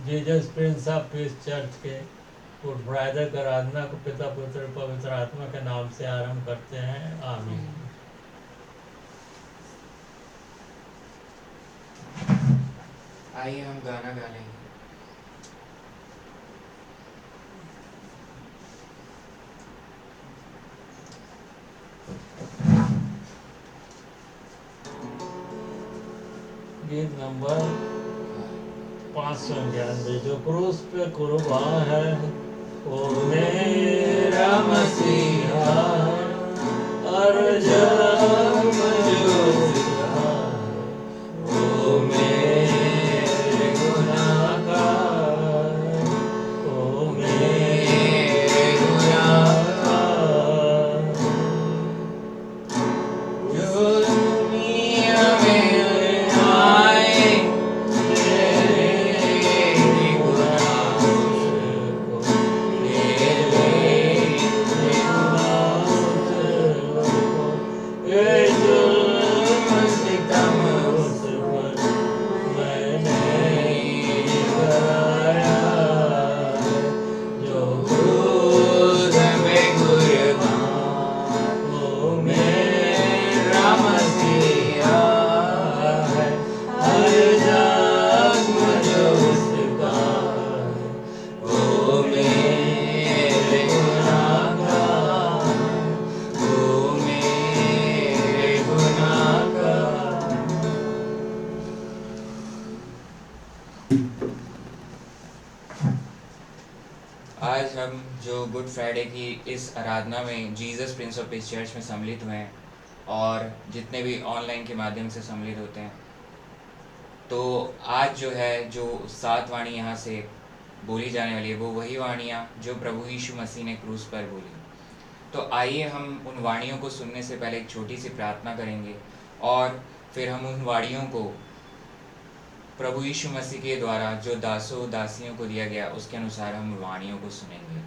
Jesus Prince of peace church के good Friday की आराधना को पिता पुत्र पवित्र आत्मा के नाम से आरंभ करते हैं। आमीन। आइए हम गाना गा लेंगे। गीत नंबर 591, जो क्रूस पे कुर्बा है ओ मेरा मसीहा, और जब जो सिखा ओ मेरे गुनाह का, ओ मेरे गुनाह का, जो दुनिया में आए मेरे गुनाह को ले ले, ये जुल्म सितम उस पर मैंने कराया, जो क्रूस पे कुर्बान वो मेरा मसीहा है, हर जख्म जो उसका वो मेरे गुनाह का, वो मेरे गुनाह का। आज हम जो गुड फ्राइडे की इस आराधना में Jesus Prince of peace church में सम्मिलित हुए हैं और जितने भी ऑनलाइन के माध्यम से सम्मिलित होते हैं, तो आज जो है जो 7 वाणी यहाँ से बोली जाने वाली है वो वही वाणियाँ जो प्रभु यीशु मसीह ने क्रूस पर बोली। तो आइए हम उन वाणियों को सुनने से पहले एक छोटी सी प्रार्थना करेंगे और फिर हम उन वाणियों को प्रभु यीशु मसीह के द्वारा जो दासों दासियों को दिया गया उसके अनुसार हम वाणियों को सुनेंगे।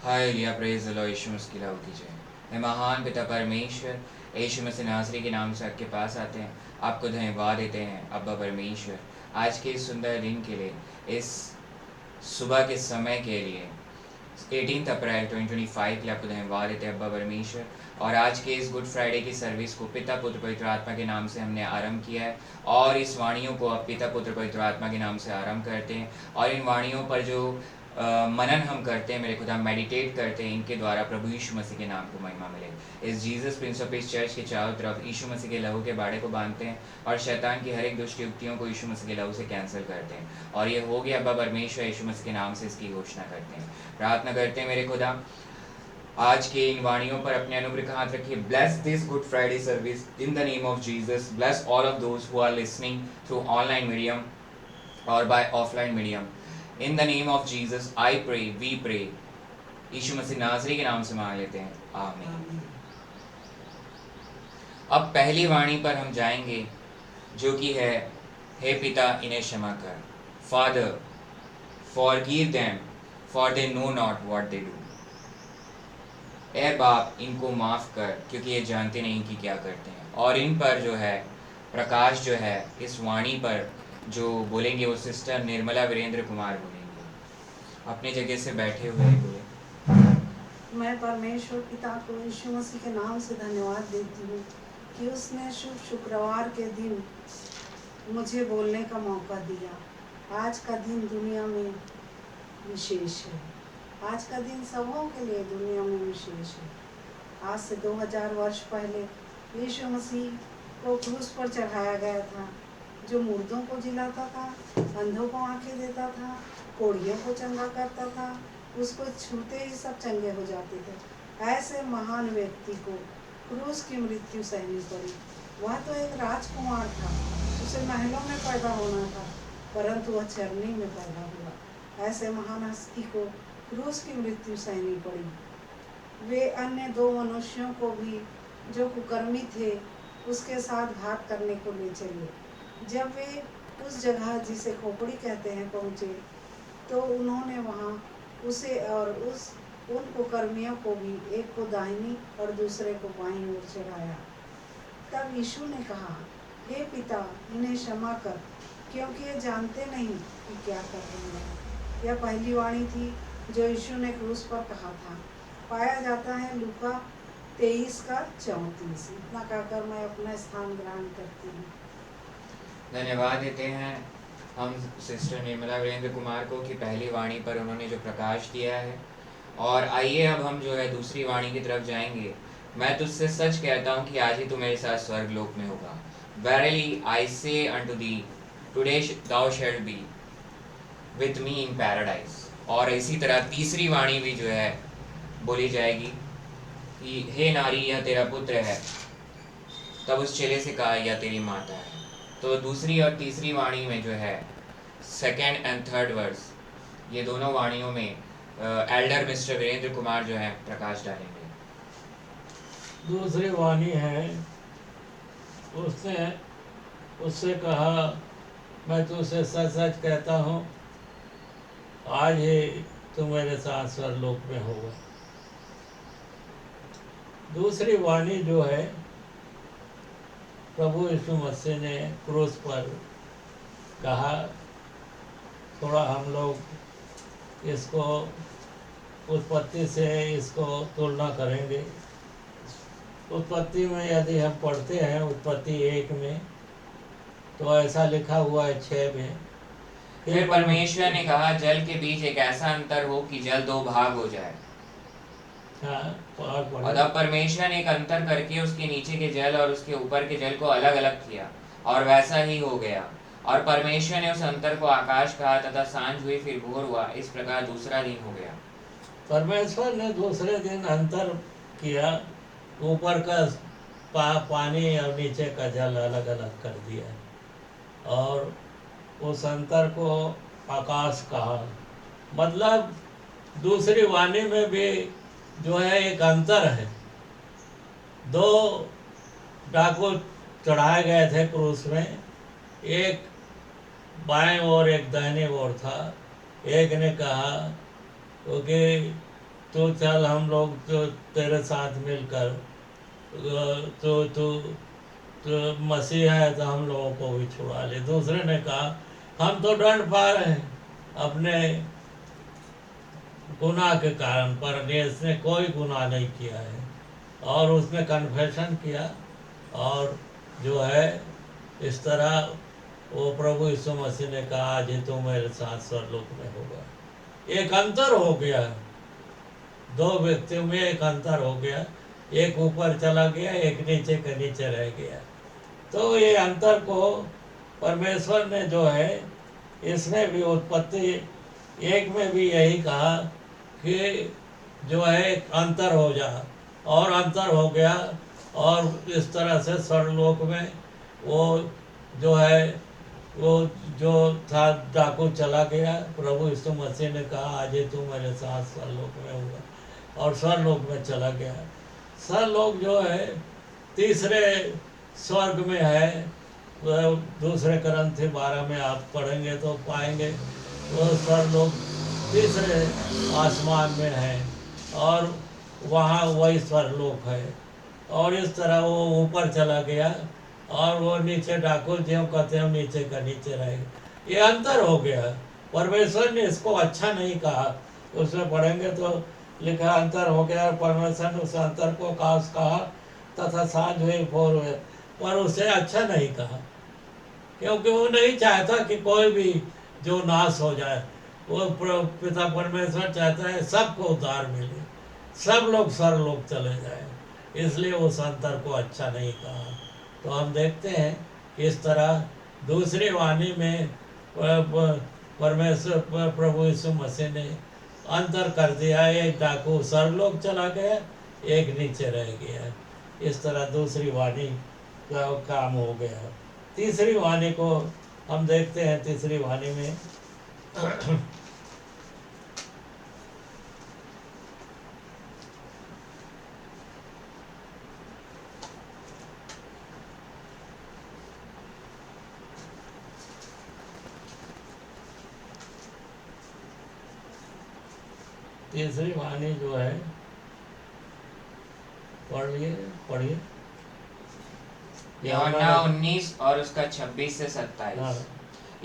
Hallelujah, praise the Lord, Yeshu Masih की लाओ कीजिए। हे महान पिता परमेश्वर, यीशु मसीह नासरी के नाम से आपके पास आते हैं, आपको धन्यवाद देते हैं अब्बा परमेश्वर, आज के इस सुंदर दिन के लिए, इस सुबह के समय के लिए, 18 अप्रैल 2025 के लिए आपको धन्यवाद देते हैं अब्बा परमेश्वर। और आज के इस गुड फ्राइडे की सर्विस को पिता पुत्र पवित्र आत्मा के नाम से हमने आरंभ किया है और इस वाणियों को अब पिता पुत्र पवित्र आत्मा के नाम से आरंभ करते हैं और इन वाणियों पर जो मनन हम करते हैं मेरे खुदा, मेडिटेट करते हैं, इनके द्वारा प्रभु यीशु मसीह के नाम को महिमा मिले। इस Jesus Prince of peace church के चारों तरफ यीशु मसीह के लहू के बाड़े को बांधते हैं और शैतान की हर एक दुष्ट युक्तियों को यीशु मसीह के लहू से कैंसिल करते हैं और ये हो गया अब्बा परमेश्वर, यीशु मसीह के नाम से इसकी घोषणा करते हैं। प्रार्थना करते हैं मेरे खुदा, आज के इन वाणियों पर अपने अनुग्रह का हाथ रखिए। Bless this Good Friday service in the name of Jesus. Bless all of those who are listening through online medium और by offline medium. In the name of Jesus I pray, we pray. Yeshu Masih नासरी के नाम से मांग लेते हैं, आमीन। अब पहली वाणी पर हम जाएंगे जो कि है, हे पिता इन्हें क्षमा कर, father forgive them for they know not what they do. ए बाप इनको माफ़ कर क्योंकि ये जानते नहीं कि क्या करते हैं। और इन पर जो है प्रकाश जो है इस वाणी पर जो बोलेंगे वो सिस्टर निर्मला वीरेंद्र कुमार बोलेंगे। अपनी जगह से बैठे हुए बोले। मैं परमेश्वर पिता को यीशु मसीह के नाम से धन्यवाद देती हूँ कि उसने शुभ शुक्रवार के दिन मुझे बोलने का मौका दिया। आज का दिन दुनिया में विशेष है। आज का दिन सबों के लिए दुनिया में विशेष है। आज से 2000 वर्ष पहले यीशु मसीह को क्रूस पर चढ़ाया गया था, जो मुर्दों को जिलाता था, अंधों को आंखें देता था, कोढ़ियों को चंगा करता था, उसको छूते ही सब चंगे हो जाते थे। ऐसे महान व्यक्ति को क्रूस की मृत्यु सहनी पड़ी। वह तो एक राजकुमार था, उसे महलों में पैदा होना था, परंतु वह चरनी में पैदा हुआ। ऐसे महान हस्ती को क्रूस की मृत्यु सहनी पड़ी। वे अन्य 2 मनुष्यों को भी जो कुकर्मी थे उसके साथ घात करने को ले चले। जब वे उस जगह जिसे खोपड़ी कहते हैं पहुँचे तो उन्होंने वहाँ उसे और उन कुकर्मियों को भी, एक को दाहिनी और दूसरे को बाईं ओर चढ़ाया। तब यीशु ने कहा, हे पिता इन्हें क्षमा कर क्योंकि ये जानते नहीं कि क्या कर रहे हैं। यह पहली वाणी थी जो यीशु ने क्रूस पर कहा था। पाया जाता है लूका 23 का 34। इतना कहकर मैं अपना स्थान ग्रहण करती हूँ। धन्यवाद देते हैं हम सिस्टर निर्मला वीरेंद्र कुमार को कि पहली वाणी पर उन्होंने जो प्रकाश दिया है। और आइए अब हम जो है दूसरी वाणी की तरफ जाएंगे। मैं तुझसे सच कहता हूँ कि आज ही तू मेरे साथ स्वर्गलोक में होगा। Verily I say unto thee, today thou shalt be with me in paradise। और इसी तरह तीसरी वाणी भी जो है बोली जाएगी कि हे नारी यह तेरा पुत्र है। तब उस चेले से कहा यह तेरी माता है। तो दूसरी और तीसरी वाणी में जो है सेकेंड एंड थर्ड वर्स, ये दोनों वाणियों में एल्डर मिस्टर वीरेंद्र कुमार जो है प्रकाश डालेंगे। दूसरी वाणी है, उसने उससे कहा मैं तुझसे सच सच कहता हूँ आज ही तू मेरे साथ स्वर्गलोक में होगा। दूसरी वाणी जो है प्रभु यीशु मसीह ने क्रूस पर कहा। थोड़ा हम लोग इसको उत्पत्ति से इसको तुलना करेंगे। उत्पत्ति में यदि हम पढ़ते हैं उत्पत्ति 1 में तो ऐसा लिखा हुआ है 6 में, फिर परमेश्वर ने कहा जल के बीच एक ऐसा अंतर हो कि जल दो भाग हो जाए। हाँ, और तब परमेश्वर ने एक अंतर करके उसके नीचे के जल और उसके ऊपर के जल को अलग अलग किया और वैसा ही हो गया। और परमेश्वर ने उस अंतर को आकाश कहा तथा सांझ हुई फिर भोर हुआ। इस प्रकार दूसरा दिन हो गया। परमेश्वर ने दूसरे दिन अंतर किया, ऊपर का पानी और नीचे का जल अलग अलग कर दिया और उस अंतर को आकाश कहा। मतलब दूसरी वाणी में भी जो है एक अंतर है। 2 डाकू चढ़ाए गए थे क्रूस में, एक बाएं ओर एक दाहिने ओर था। एक ने कहा क्योंकि तो चल हम लोग तो तेरे साथ मिलकर तो तो तो मसीह है तो हम लोगों को भी छुड़ा ले। दूसरे ने कहा हम तो दंड पा रहे हैं अपने गुनाह के कारण, पर इसने कोई गुनाह नहीं किया है। और उसने कन्फेशन किया और जो है इस तरह वो प्रभु यीशु मसीह ने कहा आज ही तू मेरे साथ स्वर्गलोक में होगा। एक अंतर हो गया, 2 व्यक्तियों में एक अंतर हो गया। एक ऊपर चला गया, एक नीचे के नीचे रह गया। तो ये अंतर को परमेश्वर ने जो है इसमें भी उत्पत्ति 1 में भी यही कहा कि जो है एक अंतर हो जा, और अंतर हो गया। और इस तरह से स्वर्गलोक में वो जो है वो जो था डाकू चला गया। प्रभु यीशु मसीह ने कहा आज तू मेरे साथ स्वर्गलोक में होगा और स्वर्गलोक में चला गया। स्वर्गलोक जो है तीसरे स्वर्ग में है। दूसरे Corinthians 12 में आप पढ़ेंगे तो पाएंगे वो स्वर्गलोक तीसरे आसमान में है और वहाँ वही स्वर्गलोक है। और इस तरह वो ऊपर चला गया और वो नीचे डाकू ज्यों कहते हैं नीचे का नीचे रहेगा। ये अंतर हो गया। परमेश्वर ने इसको अच्छा नहीं कहा। उसमें पढ़ेंगे तो लिखा अंतर हो गया और परमेश्वर ने उस अंतर को आकाश कहा तथा सांझ हुई भोर हुए, पर उसे अच्छा नहीं कहा क्योंकि वो नहीं चाहता कि कोई भी जो नाश हो जाए। वो पिता परमेश्वर चाहता है सबको उद्धार मिले, सब लोग स्वर्गलोक चले जाए, इसलिए उस अंतर को अच्छा नहीं कहा। तो हम देखते हैं कि इस तरह दूसरी वाणी में परमेश्वर प्रभु यीशु मसीह ने अंतर कर दिया। एक डाकू स्वर्गलोक चला गया, एक नीचे रह गया। इस तरह दूसरी वाणी का काम हो गया। तीसरी वाणी को हम देखते हैं। तीसरी वाणी में तीसरी वाणी जो है पढ़िए यूहन्ना 19 और उसका 26 से 27।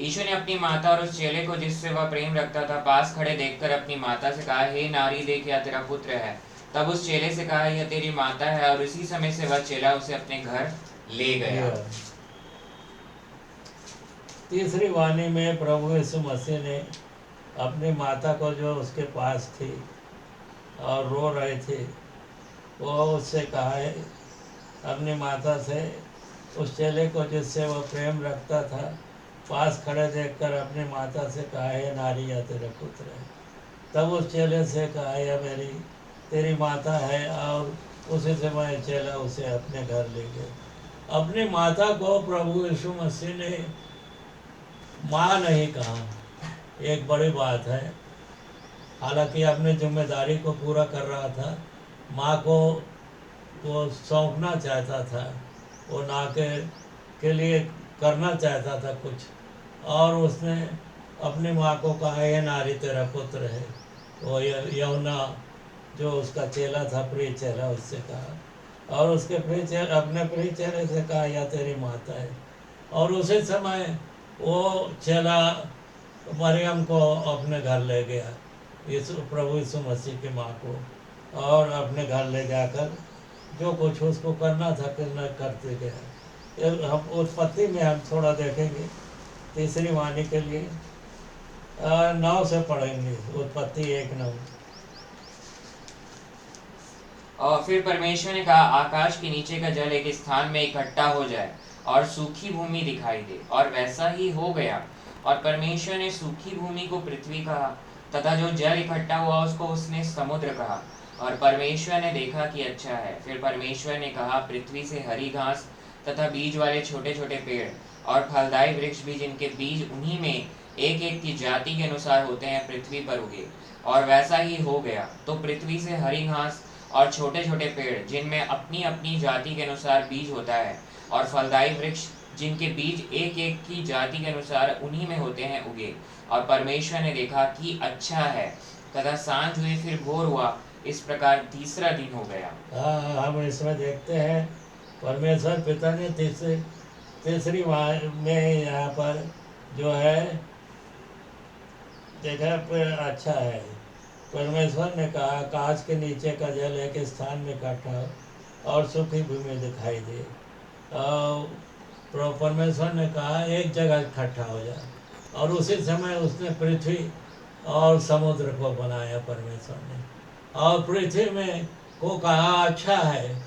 यीशु ने अपनी माता और उस चेले को जिससे वह प्रेम रखता था पास खड़े देखकर अपनी माता से कहा, हे नारी, देख यह तेरा पुत्र है। तब उस चेले से कहा, यह तेरी माता है। और उसी समय से वह चेला उसे अपने घर ले गया। तीसरी वाणी में प्रभु यीशु मसीह ने अपनी माता को, जो उसके पास थी और रो रहे थे, वो उससे कहा है, अपनी माता से, उस चेले को जिससे वो प्रेम रखता था पास खड़े देखकर अपनी माता से कहा, है नारी, यह तेरा पुत्र है। तब उस चेले से कहा, यह तेरी माता है। और उसी समय चेला उसे अपने घर ले गया। अपनी माता को प्रभु यीशु मसीह ने माँ नहीं कहा, एक बड़ी बात है। हालांकि अपनी जिम्मेदारी को पूरा कर रहा था, माँ को वो सौंपना चाहता था, वो ना के लिए करना चाहता था कुछ, और उसने अपनी माँ को कहा, ये नारी, तेरा पुत्र है। वो यूहन्ना जो उसका चेला था, प्रिय चेला, उससे कहा, और उसके अपने प्रिय चेले से कहा, यह तेरी माता है। और उसी समय वो चेला मरियम को अपने घर ले गया, प्रभु यीशु मसीह की माँ को, और अपने घर ले जाकर जो कुछ उसको करना था करते गया। हम उत्पत्ति में हम थोड़ा देखेंगे, तीसरी वाणी के लिए 9 से पढ़ेंगे, उत्पत्ति 1:9। और फिर परमेश्वर ने कहा, आकाश के नीचे का जल एक स्थान में इकट्ठा हो जाए और सूखी भूमि दिखाई दे, और वैसा ही हो गया। और परमेश्वर ने सूखी भूमि को पृथ्वी कहा, तथा जो जल इकट्ठा हुआ उसको उसने समुद्र कहा। और परमेश्वर ने देखा कि अच्छा है। फिर परमेश्वर ने कहा, पृथ्वी से हरी घास तथा बीज वाले छोटे छोटे पेड़ और फलदायी वृक्ष भी, जिनके बीज उन्हीं में एक एक की जाति के अनुसार होते हैं, पृथ्वी पर उगे। और वैसा ही हो गया। तो पृथ्वी से हरी घास और छोटे छोटे पेड़, जिनमें अपनी अपनी जाति के अनुसार बीज होता है, और फलदायी वृक्ष, जिनके बीज एक एक की जाति के अनुसार उन्हीं में होते हैं, उगे। और परमेश्वर ने देखा कि अच्छा है। तथा सांझ हुई, फिर भोर हुआ। इस प्रकार तीसरा दिन हो गया। हम इसमें देखते हैं परमेश्वर पिता ने तीसरी में यहाँ पर जो है देखा, अच्छा है। परमेश्वर ने कहा, आकाश के नीचे का जल एक स्थान में इकट्ठा हो और सूखी भूमि दिखाई दे। परमेश्वर ने कहा, एक जगह इकट्ठा हो जाए, और उसी समय उसने पृथ्वी और समुद्र को बनाया परमेश्वर ने। और पृथ्वी में को कहा, अच्छा है,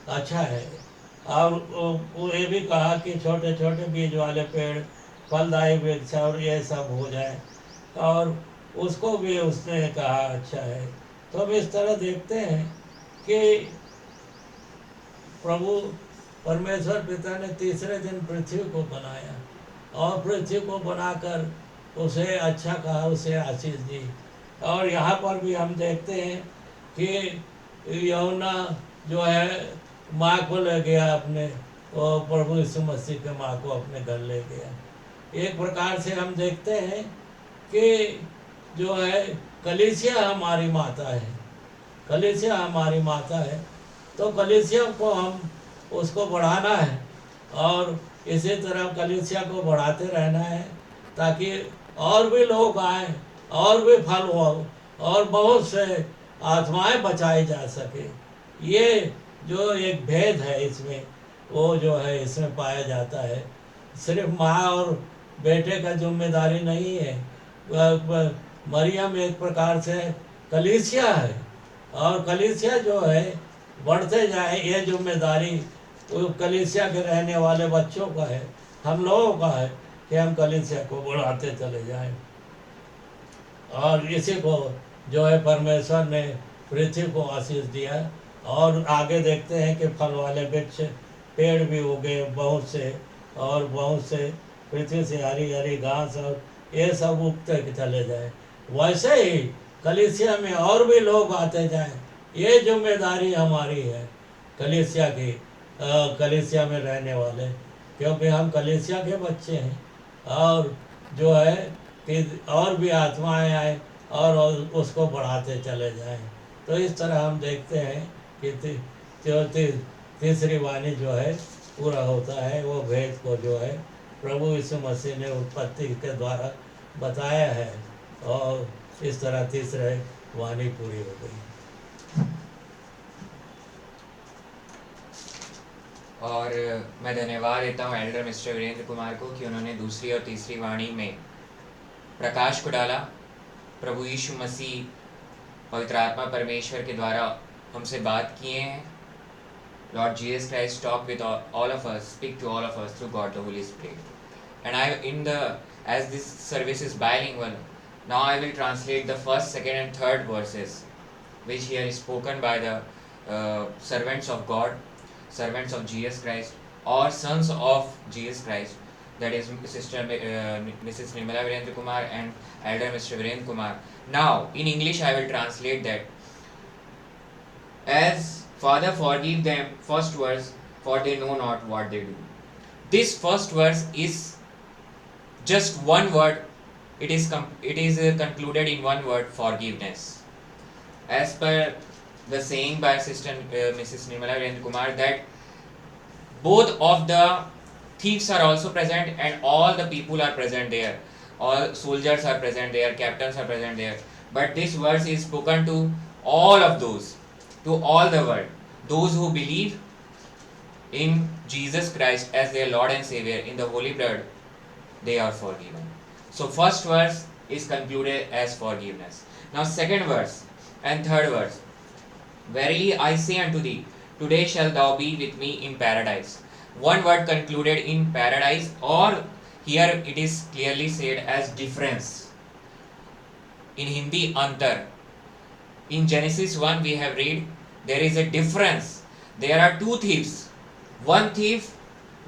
अच्छा है। और वो ये भी कहा कि छोटे छोटे बीज वाले पेड़, फलदायी वृक्ष और ये सब हो जाए, और उसको भी उसने कहा अच्छा है। तो हम इस तरह देखते हैं कि प्रभु परमेश्वर पिता ने तीसरे दिन पृथ्वी को बनाया, और पृथ्वी को बनाकर उसे अच्छा कहा, उसे आशीष दी। और यहाँ पर भी हम देखते हैं कि यूहन्ना जो है माँ को ले गया अपने, और प्रभु यीशु मसीह के माँ को अपने घर ले गया। एक प्रकार से हम देखते हैं कि जो है कलीसिया हमारी माता है, कलीसिया हमारी माता है। तो कलीसिया को हम उसको बढ़ाना है, और इसी तरह कलीसिया को बढ़ाते रहना है, ताकि और भी लोग आए, और भी फल हो, और बहुत से आत्माएं बचाई जा सके। ये जो एक भेद है इसमें, वो जो है इसमें पाया जाता है। सिर्फ माँ और बेटे का जिम्मेदारी नहीं है। मरियम एक प्रकार से कलीसिया है, और कलीसिया जो है बढ़ते जाए, ये जिम्मेदारी वो कलीसिया के रहने वाले बच्चों का है, हम लोगों का है कि हम कलीसिया को बढ़ाते चले जाएं। और इसी को जो है परमेश्वर ने पृथ्वी को आशीष दिया। और आगे देखते हैं कि फल वाले वृक्ष, पेड़ भी उगे बहुत से, और बहुत से पृथ्वी से हरी हरी घास और ये सब उगते चले जाए। वैसे ही कलीसिया में और भी लोग आते जाएं, ये जिम्मेदारी हमारी है कलीसिया की, कलीसिया में रहने वाले, क्योंकि हम कलीसिया के बच्चे हैं। और जो है कि और भी आत्माएं आए और उसको बढ़ाते चले जाएं। तो इस तरह हम देखते हैं कि तीसरी वाणी जो है पूरा होता है, वो भेद को जो है प्रभु यीशु मसीह ने उत्पत्ति के द्वारा बताया है, और इस तरह तीसरे वाणी पूरी हो गई। और मैं धन्यवाद देता हूँ एल्डर मिस्टर वीरेंद्र कुमार को कि उन्होंने दूसरी और तीसरी वाणी में प्रकाश को डाला। प्रभु यीशु मसीह पवित्र आत्मा परमेश्वर के द्वारा हमसे बात किए हैं। Lord Jesus Christ talk with all of us, speak to all of us through God the Holy Spirit. And I in the as this service is bilingual, now I will translate the first, second and third verses which here is spoken by the servants of God, servants of Jesus Christ, or sons of Jesus Christ, that is Sister Mrs. Nirmala Virendra Kumar and Elder Mr. Virendra Kumar. Now in English I will translate that as Father forgive them, first verse, for they know not what they do. This first verse is just one word. It is concluded in one word, forgiveness. As per the saying by Sister Mrs. Nirmala Virendra Kumar, that both of the thieves are also present and all the people are present there. All soldiers are present there, captains are present there. But this verse is spoken to all of those, to all the world. Those who believe in Jesus Christ as their Lord and Savior, in the Holy Blood, they are forgiven. So first verse is concluded as forgiveness. Now second verse and third verse. Verily I say unto thee, today shalt thou be with me in paradise. One word concluded in paradise, or here it is clearly said as difference. In Hindi, antar. In Genesis 1 we have read, there is a difference. There are two thieves. One thief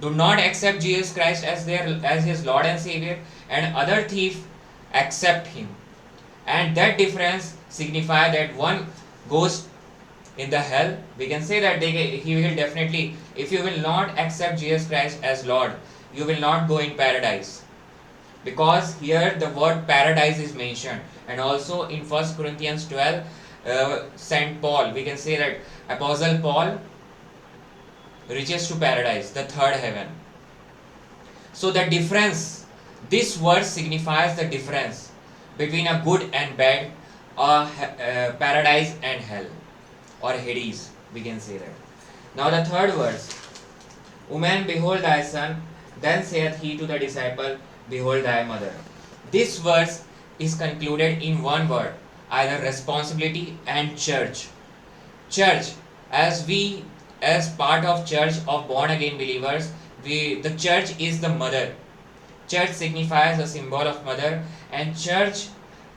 do not accept Jesus Christ as his Lord and Savior, and other thief accept him. And that difference signify that one goes in the hell. We can say that he will definitely, if you will not accept Jesus Christ as Lord, you will not go in paradise. Because here the word paradise is mentioned, and also in 1 Corinthians 12, Saint Paul, we can say that Apostle Paul reaches to paradise, the third heaven. So the difference, this word signifies the difference between a good and bad, paradise and hell, or Hades, we can say that. Now the third verse, Woman, behold thy son, then saith he to the disciple, behold thy mother. This verse is concluded in one word, either responsibility and church. Church, as part of church of born again believers, the church is the mother. Church signifies a symbol of mother, and church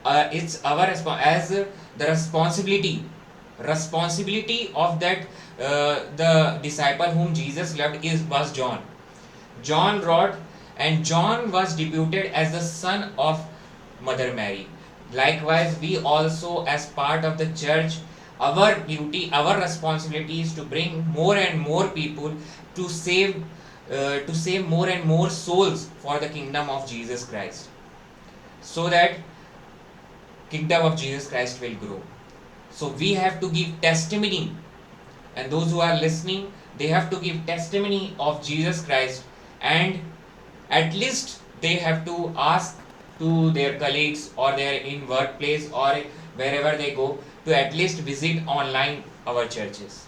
it's our as the responsibility of that the disciple whom Jesus loved was John. John wrote, and John was deputed as the son of Mother Mary. Likewise, we also as part of the church, our duty, our responsibility is to bring more and more people to save more and more souls for the kingdom of Jesus Christ, so that kingdom of Jesus Christ will grow. So we have to give testimony, and those who are listening, they have to give testimony of Jesus Christ, and at least they have to ask to their colleagues or their in workplace or wherever they go to at least visit online our churches.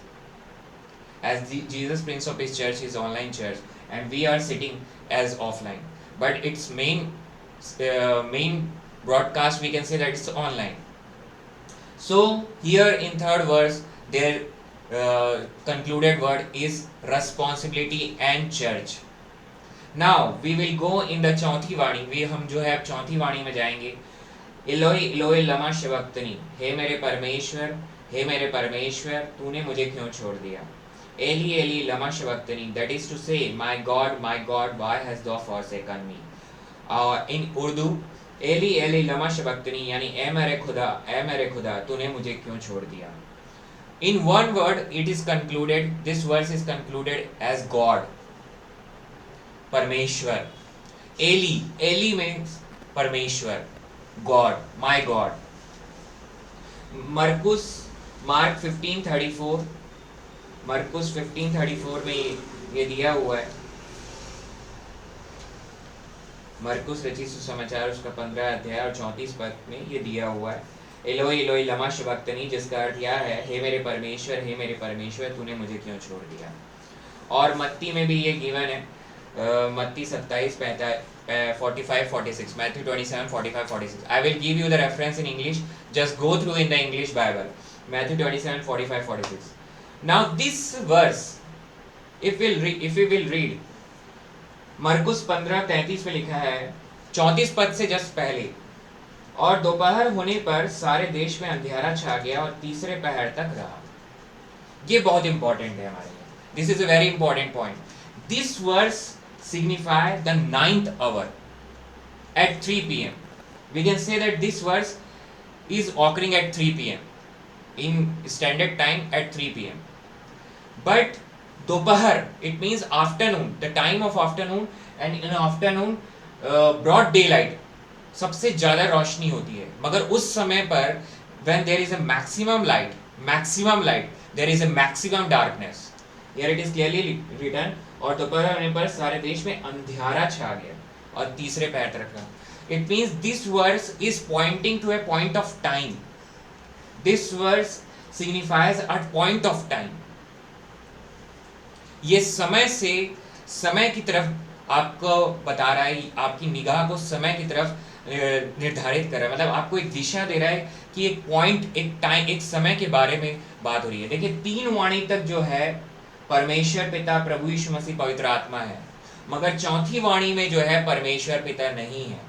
As Jesus Prince of Peace Church is online church, and we are sitting as offline, but its main broadcast, we can say that it's online. So here in third verse, their concluded word is responsibility and church. Now we will go in the चौथी वाणी, हम जो है अब चौथी वाणी में जाएंगे। इलोई इलोई लमा शबक्तनी, हे मेरे परमेश्वर तूने मुझे क्यों छोड़ दिया। एली एली लमा शबक्तनी, that is to say, my God, why hast thou forsaken me। in Urdu, एली एली लमा शबक्तनी यानी ए मेरे खुदा तूने मुझे क्यों छोड़ दिया। In one word it is concluded, this verse is concluded as God, परमेश्वर। एली means परमेश्वर, God, my God। मार्क 15:34 में ये दिया हुआ है। मरकुस रचित सुसमाचार उसका 15 अध्याय और 34 पद में ये दिया हुआ है, एलोई एलोई लमा शबक्तनी, जिसका अर्थ यह है, हे मेरे परमेश्वर तूने मुझे क्यों छोड़ दिया। और मत्ती में भी ये गिवन है, मत्ती 27 45 46, Matthew 27 45 46. I will give you the reference in English, just go through in the English Bible, Matthew 27 45 46. Now this verse, if we will read, मरकुस 15:33 में लिखा है 34 पद से जस्ट पहले, और दोपहर होने पर सारे देश में अंधेरा छा गया और तीसरे पहर तक रहा। ये बहुत इंपॉर्टेंट है हमारे लिए, this is a very important point. This verse signify the 9th hour at 3 p.m. We can say that this verse is occurring at 3 p.m. in standard time at 3 p.m. But दोपहर, it means afternoon, the time of afternoon, and in afternoon broad daylight, सबसे ज्यादा रोशनी होती है, मगर उस समय पर when there is a maximum light, there is a maximum darkness. Here it is clearly written, और दोपहर होने पर सारे देश में अंधेरा छा गया और तीसरे पहर तक रहा। It means this verse is pointing to a point of time. This verse signifies a point of time. ये समय की तरफ आपको बता रहा है, आपकी निगाह को समय की तरफ निर्धारित कर रहा है, मतलब आपको एक दिशा दे रहा है कि एक पॉइंट, एक टाइम, एक समय के बारे में बात हो रही है। देखिए 3 वाणी तक जो है परमेश्वर पिता, प्रभु यीशु मसीह, पवित्र आत्मा है, मगर चौथी वाणी में जो है परमेश्वर पिता नहीं है,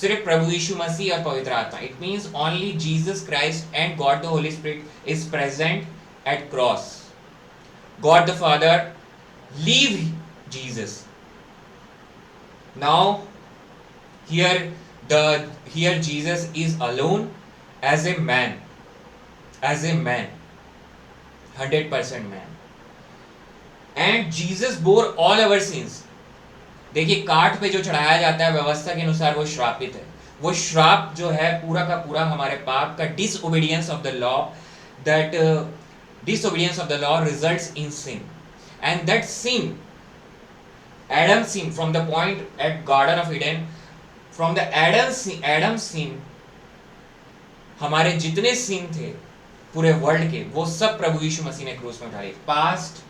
सिर्फ प्रभु यीशु मसीह और पवित्र आत्मा। It means only Jesus Christ and God the Holy spirit is present at cross. God the Father leave Jesus. Now here Jesus is alone as a man, 100% man, and Jesus bore all our sins. देखिए काठ पे जो चढ़ाया जाता है व्यवस्था के अनुसार वो श्रापित है, वो श्राप जो है पूरा का पूरा हमारे पाप का, disobedience of the law, that disobedience of the law results in sin, and that sin, Adam's sin, from the point at Garden of Eden, from the Adam's sin, हमारे जितने sin थे पूरे वर्ल्ड के, वो सब प्रभु यीशु मसीह ने क्रूस में उठाए, past,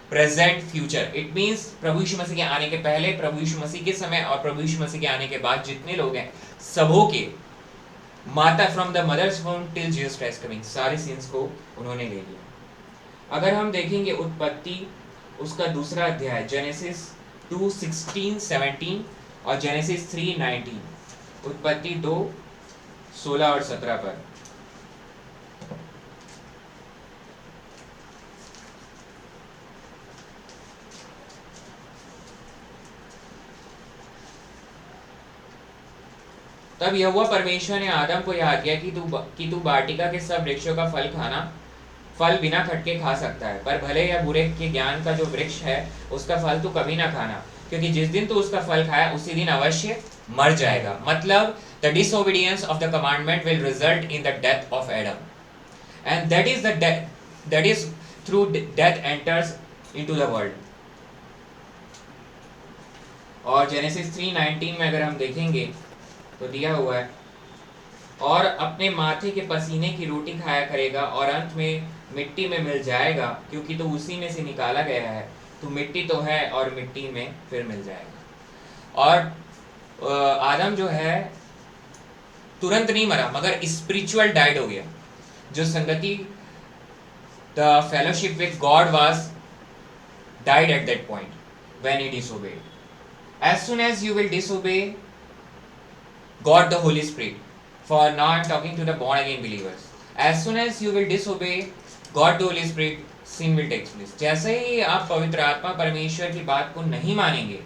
present, future. It means प्रभु यीशु मसीह के आने के पहले, प्रभु यीशु मसीह के समय और प्रभु यीशु मसीह के आने के बाद जितने लोग हैं सबों के, माता from the mother's womb till Jesus Christ coming, सारे सिंस को उन्होंने ले लिया। अगर हम देखेंगे उत्पत्ति उसका दूसरा अध्याय, जेनेसिस 2:16-17 और जेनेसिस 3:19, उत्पत्ति 2:16 और 17 पर। तब यहोवा परमेश्वर ने आदम को यह आज्ञा कि तू वाटिका के सब वृक्षों का फल बिना खटके खा सकता है, पर भले या बुरे के ज्ञान का जो वृक्ष है उसका फल तू कभी ना खाना, क्योंकि जिस दिन तू उसका फल खाया उसी दिन अवश्य मर जाएगा। मतलब the disobedience of the commandment will result in the death of Adam, and that is through death enters into the world. और जेनेसिस 3:19 में अगर हम देखेंगे तो दिया हुआ है, और अपने माथे के पसीने की रोटी खाया करेगा और अंत में मिट्टी में मिल जाएगा, क्योंकि तो उसी में से निकाला गया है, तो मिट्टी तो है और मिट्टी में फिर मिल जाएगा। और आदम जो है तुरंत नहीं मरा, मगर स्पिरिचुअल डाइड हो गया। जो संगति, the fellowship with God was died at that point when he disobeyed. As soon as you will disobey God the Holy Spirit, for now I am talking to the born again believers, as soon as you will disobey God the Holy Spirit, sin will take place. जैसे ही आप पवित्र आत्मा परमेश्वर की बात को नहीं मानेंगे,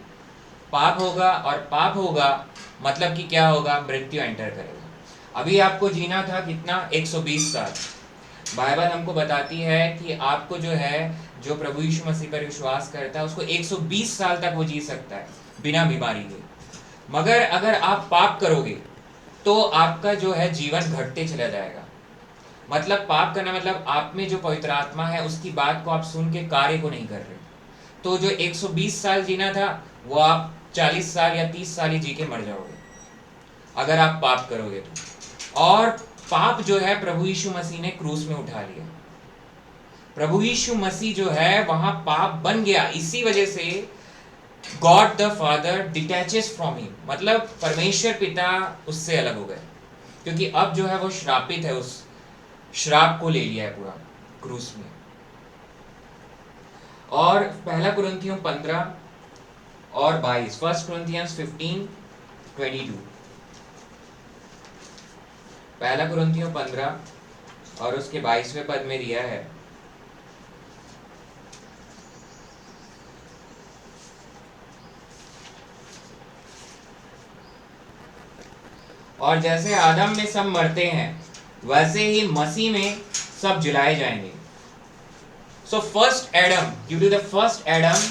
पाप होगा, और पाप होगा मतलब कि क्या होगा, मृत्यु एंटर करेगा। अभी आपको जीना था कितना, 120 साल। बाइबल हमको बताती है कि आपको जो है, जो प्रभु यीशु मसीह पर विश्वास करता है उसको 120 साल तक वो जी सकता है बिना बीमारी के। मगर अगर आप पाप करोगे तो आपका जो है जीवन घटते चला जाएगा। मतलब पाप करना मतलब आप में जो पवित्र आत्मा है उसकी बात को आप सुन के कार्य को नहीं कर रहे, तो जो 120 साल जीना था वो आप 40 साल या 30 साल ही जी के मर जाओगे अगर आप पाप करोगे तो। और पाप जो है प्रभु यीशु मसीह ने क्रूस में उठा लिया। प्रभु यीशु मसीह जो है वहां पाप बन गया, इसी वजह से God the father detaches from him, मतलब परमेश्वर पिता उससे अलग हो गए, क्योंकि अब जो है वो श्रापित है, उस श्राप को ले लिया है पूरा क्रूस में। और पहला कुरिन्थियों 15 और 22, फर्स्ट कुरिन्थियंस 15:22, पहला कुरिन्थियों 15 और उसके 22वें पद में दिया है, और जैसे आदम में सब मरते हैं वैसे ही मसीह में सब जिलाए जाएंगे। So first Adam, due to the first Adam,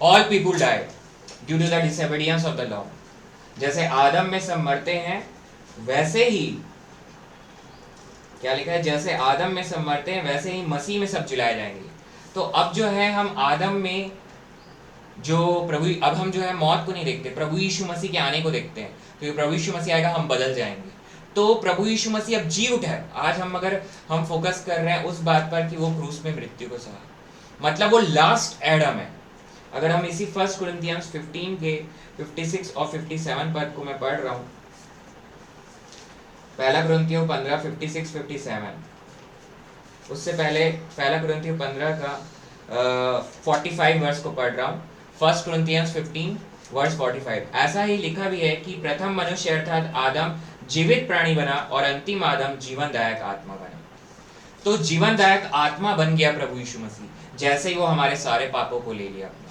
all people died due to the disobedience of the law. जैसे आदम में सब मरते हैं वैसे ही, क्या लिखा है, जैसे आदम में सब मरते हैं वैसे ही मसीह में सब जिलाए जाएंगे। तो अब जो है हम आदम में जो अब हम जो है मौत को नहीं देखते, प्रभु यीशु मसीह के आने को देखते हैं, क्योंकि प्रभु यीशु मसीह आएगा हम बदल जाएंगे। तो प्रभु यीशु मसीह अब जी उठा है। आज हम फोकस कर रहे हैं उस बात पर कि वो क्रूस में मृत्यु को सहा, मतलब वो लास्ट एडम है। अगर हम इसी फर्स्ट कुरिन्थियंस 15 के 56 और 57 पद को मैं पढ़ रहा हूँ, पहला कुरिन्थियों 15 56 57, उससे पहले पहला कुरिन्थियों 15 का 45 वर्ष को पढ़ रहा हूँ। फर्स्ट कुरिन्थियंस 15 वर्ष 45, ऐसा ही लिखा भी है कि प्रथम मनुष्य अर्थात आदम जीवित प्राणी बना और अंतिम आदम जीवनदायक आत्मा बना। तो जीवनदायक आत्मा बन गया प्रभु यीशु मसीह, जैसे ही वो हमारे सारे पापों को ले लिया अपने।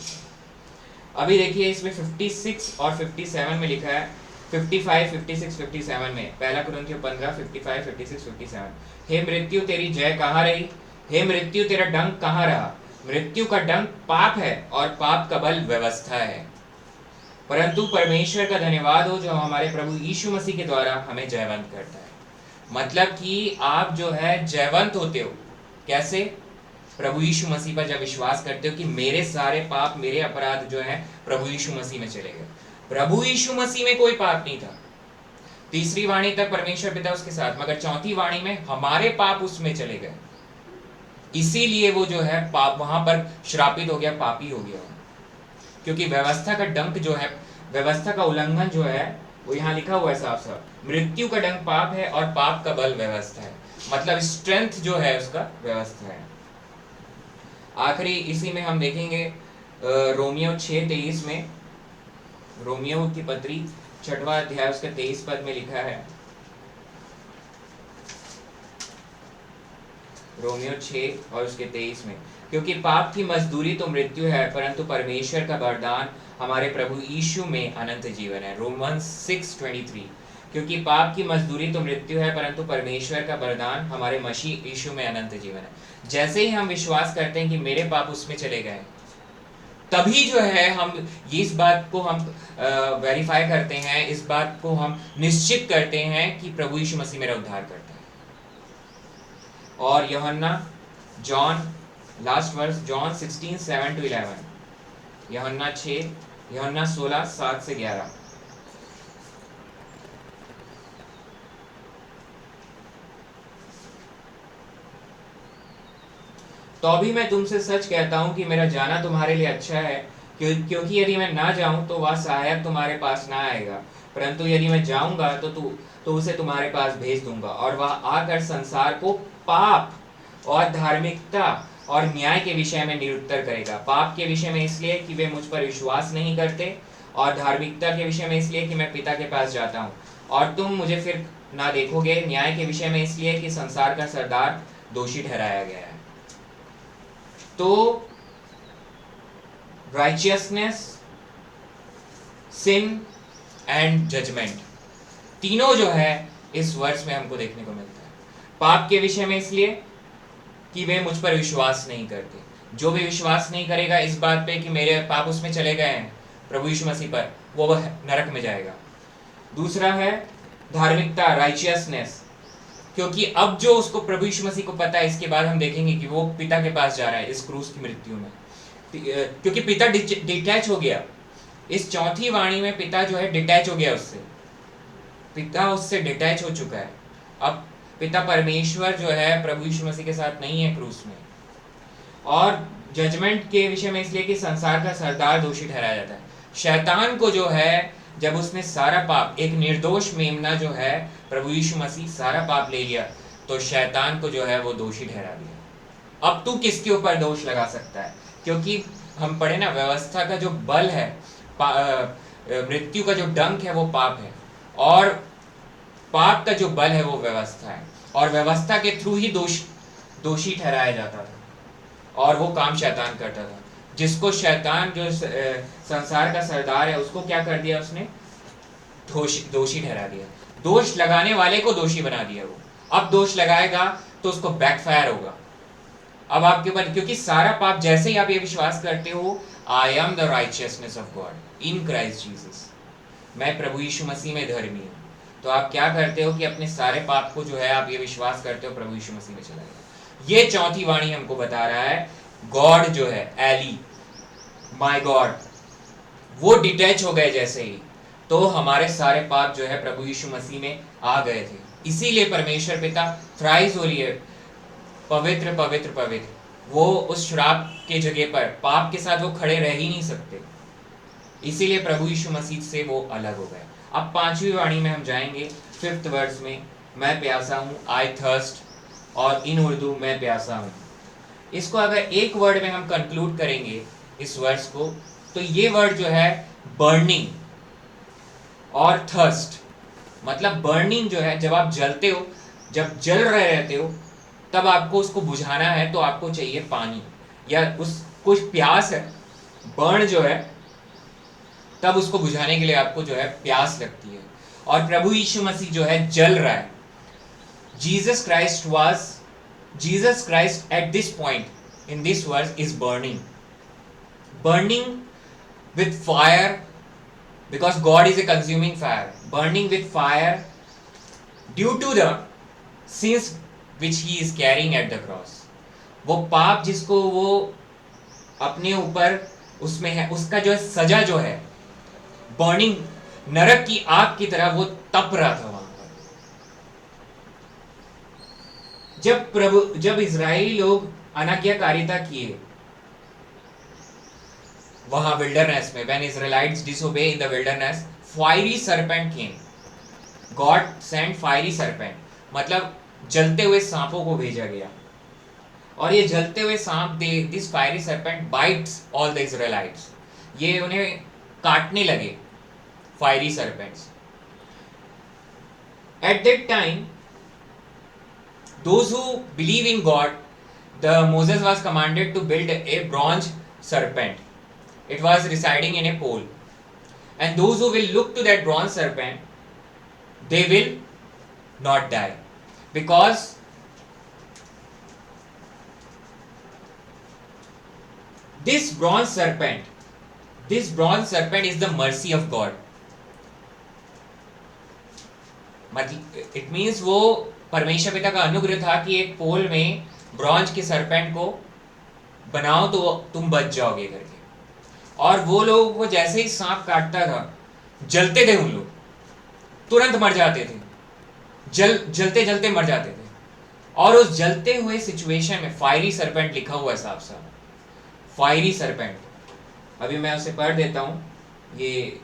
अभी देखिए इसमें 56 और 57 में लिखा है, 55 56 57 में, पहला कुरिन्थियों 15 55 56 57, हे मृत्यु तेरी जय कहाँ रही, हे मृत्यु तेरा डंक कहाँ रहा। मृत्यु का डंक पाप है और पाप का बल व्यवस्था है, परंतु परमेश्वर का धन्यवाद हो जो हमारे प्रभु यीशु मसीह के द्वारा हमें जयवंत करता है। मतलब कि आप जो है जयवंत होते हो, कैसे? प्रभु यीशु मसीह पर जब विश्वास करते हो कि मेरे सारे पाप, मेरे अपराध जो है प्रभु यीशु मसीह में चले गए। प्रभु यीशु मसीह में कोई पाप नहीं था, तीसरी वाणी तक परमेश्वर पिता उसके साथ, मगर चौथी वाणी में हमारे पाप उसमें चले गए, इसीलिए वो जो है पाप वहां पर श्रापित हो गया, पापी हो गया, क्योंकि व्यवस्था का डंक जो है, व्यवस्था का उल्लंघन जो है वो यहाँ लिखा हुआ है साफ साफ, मृत्यु का डंक पाप है और पाप का बल व्यवस्था है, मतलब स्ट्रेंथ जो है उसका व्यवस्था है। आखिरी इसी में हम देखेंगे रोमियो 6:23 में, रोमियो की पत्री 6वां अध्याय उसके 23 पद में लिखा है, रोमियो 6 और उसके 23 में, क्योंकि पाप की मजदूरी तो मृत्यु है परंतु परमेश्वर का वरदान हमारे प्रभु यीशु में अनंत जीवन है। रोमन्स 6:23, क्योंकि पाप की मजदूरी तो मृत्यु है परंतु परमेश्वर का वरदान हमारे मसीह यीशु में अनंत जीवन है। जैसे ही हम विश्वास करते हैं कि मेरे पाप उसमें चले गए, तभी जो है हम इस बात को हम वेरीफाई करते हैं, इस बात को हम निश्चित करते हैं कि प्रभु यीशु मसीह मेरा उद्धार करता है। और यूहन्ना जॉन लास्ट वर्स, जॉन 16:7-11, यूहन्ना 6, यूहन्ना 16:7-11, तो अभी मैं तुमसे सच कहता हूं कि मेरा जाना तुम्हारे लिए अच्छा है, क्योंकि यदि मैं ना जाऊं तो वह सहायक तुम्हारे पास ना आएगा, परंतु यदि मैं जाऊंगा तो उसे तुम्हारे पास भेज दूंगा, और वह आकर संसार को पाप और धार्मिकता और न्याय के विषय में निरुत्तर करेगा। पाप के विषय में इसलिए कि वे मुझ पर विश्वास नहीं करते, और धार्मिकता के विषय में इसलिए कि मैं पिता के पास जाता हूँ और तुम मुझे फिर ना देखोगे। न्याय के विषय में इसलिए कि संसार का सरदार दोषी ठहराया गया है। तो राइचियसनेस, सिन एंड जजमेंट, तीनों जो है इस वर्ष में हमको देखने को मिलता है। पाप के विषय में इसलिए कि वे मुझ पर विश्वास नहीं करते, जो भी विश्वास नहीं करेगा इस बात पे कि मेरे पाप उसमें चले गए हैं प्रभु यीशु मसीह पर, वो नरक में जाएगा। दूसरा है धार्मिकता, राइचियसनेस, क्योंकि अब जो उसको प्रभु यीशु मसीह को पता है, इसके बाद हम देखेंगे कि वो पिता के पास जा रहा है इस क्रूस की मृत्यु में, क्योंकि पिता डिटैच हो गया, इस चौथी वाणी में पिता जो है डिटैच हो गया उससे, पिता उससे डिटैच हो चुका है। अब पिता परमेश्वर जो है प्रभु यीशु मसीह के साथ नहीं है क्रूस में। और जजमेंट के विषय में इसलिए कि संसार का सरदार दोषी ठहराया जाता है। शैतान को जो है, जब उसने सारा पाप, एक निर्दोष मेमना जो है प्रभु यीशु मसीह सारा पाप ले लिया, तो शैतान को जो है वो दोषी ठहरा दिया। अब तू किसके ऊपर दोष लगा सकता है? क्योंकि हम पढ़े ना, व्यवस्था का जो बल है, मृत्यु का जो डंक है वो पाप है, और पाप का जो बल है वो व्यवस्था है, और व्यवस्था के थ्रू ही दोषी ठहराया जाता था, और वो काम शैतान करता था। जिसको शैतान जो संसार का सरदार है उसको क्या कर दिया उसने? दोषी ठहरा दिया। दोष लगाने वाले को दोषी बना दिया वो। अब दोष लगाएगा तो उसको बैकफायर होगा। अब आपके ऊपर, क्योंकि सारा पाप, जैसे ही आप ये विश्वास करते हो I am the righteousness of God in Christ Jesus, मैं प्रभु यीशु मसीह में धर्मी हूँ, तो आप क्या करते हो कि अपने सारे पाप को जो है आप ये विश्वास करते हो प्रभु यीशु मसीह में चला गया। ये चौथी वाणी हमको बता रहा है गॉड जो है, एली, माय गॉड, वो डिटैच हो गए जैसे ही, तो हमारे सारे पाप जो है प्रभु यीशु मसीह में आ गए थे। इसीलिए परमेश्वर पिता थ्राइस होली है, पवित्र पवित्र पवित्र। वो उस श्राप के जगह पर पाप के साथ वो खड़े रह ही नहीं सकते, इसीलिए प्रभु यीशु मसीह से वो अलग हो गए। अब पांचवी वाणी में हम जाएंगे, 5th वर्स में, मैं प्यासा हूँ, आई थर्स्ट, और इन उर्दू मैं प्यासा हूँ। इसको अगर एक वर्ड में हम कंक्लूड करेंगे इस वर्स को, तो ये वर्ड जो है बर्निंग और थर्स्ट, मतलब बर्निंग जो है, जब आप जलते हो, जब जल रहे रहते हो, तब आपको उसको बुझाना है तो आपको चाहिए पानी, या उस कुछ प्यास है, बर्न जो है, तब उसको बुझाने के लिए आपको जो है प्यास लगती है। और प्रभु यीशु मसीह जो है जल रहा है। Jesus Christ at this point in this verse is burning with fire, because God is a consuming fire, burning with fire due to the sins which he is carrying at the cross। वो पाप जिसको वो अपने ऊपर उसमें है, उसका जो सजा जो है, बर्निंग, नरक की आग की तरह वो तप रहा था वहां पर। जब इजरायली लोग अनाज्ञाकारिता किए वहां विल्डरनेस में, when Israelites disobey in the wilderness, fiery serpent came, God sent fiery serpent, मतलब जलते हुए सांपों को भेजा गया, और ये जलते हुए सांप, this fiery serpent bites all the Israelites, ये उन्हें काटने लगे, fiery serpents। At that time, those who believe in God, Moses was commanded to build a bronze serpent. It was residing in a pole, and those who will look to that bronze serpent, they will not die, because this bronze serpent is the mercy of God। मतलब it means वो परमेश्वर पिता का अनुग्रह था कि एक पोल में ब्रॉन्ज के सरपेंट को बनाओ तो तुम बच जाओगे करके। और वो लोगों को जैसे ही सांप काटता था, जलते थे उन लोग, तुरंत मर जाते थे, जलते जलते मर जाते थे। और उस जलते हुए सिचुएशन में फायरी सरपेंट लिखा हुआ है साफ साफ, फायरी सरपेंट। अभी मैं उसे पढ़ देता हूं। ये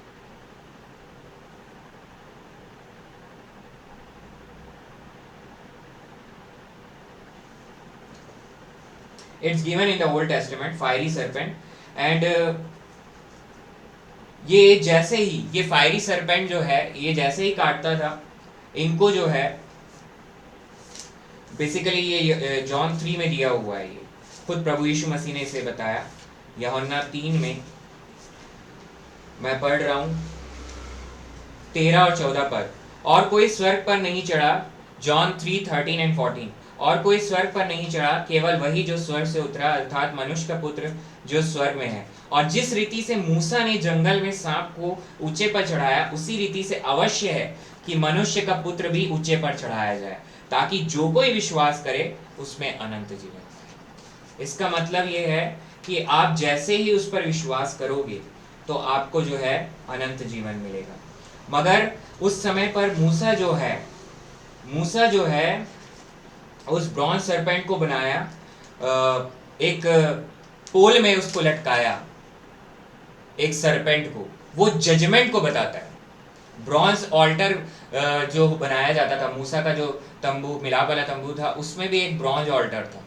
it's given in the old testament, fiery serpent. And ये जैसे ही, ये फायरी सरपेंट जो है, ये जैसे ही काटता था, इनको जो है बेसिकली ये जॉन 3 में दिया हुआ है, ये खुद प्रभु यीशु मसीह ने इसे बताया। यूहन्ना 3 में मैं पढ़ रहा हूं 13 और 14 पर। और कोई स्वर्ग पर नहीं चढ़ा, जॉन 3:13 एंड 14। और कोई स्वर्ग पर नहीं चढ़ा, केवल वही जो स्वर्ग से उतरा, अर्थात मनुष्य का पुत्र जो स्वर्ग में है। और जिस रीति से मूसा ने जंगल में सांप को ऊंचे पर चढ़ाया, उसी रीति से अवश्य है कि मनुष्य का पुत्र भी ऊंचे पर चढ़ाया जाए, ताकि जो कोई विश्वास करे उसमें अनंत जीवन पाए। इसका मतलब यह है कि आप जैसे ही उस पर विश्वास करोगे, तो आपको जो है अनंत जीवन मिलेगा। मगर उस समय पर मूसा जो है उस ब्रॉन्ज सरपेंट को बनाया, एक पोल में उसको लटकाया, एक सरपेंट को, वो जजमेंट को बताता है। ब्रॉन्ज ऑल्टर जो बनाया जाता था, मूसा का जो तंबू, मिलाप वाला तंबू था, उसमें भी एक ब्रॉन्ज ऑल्टर था।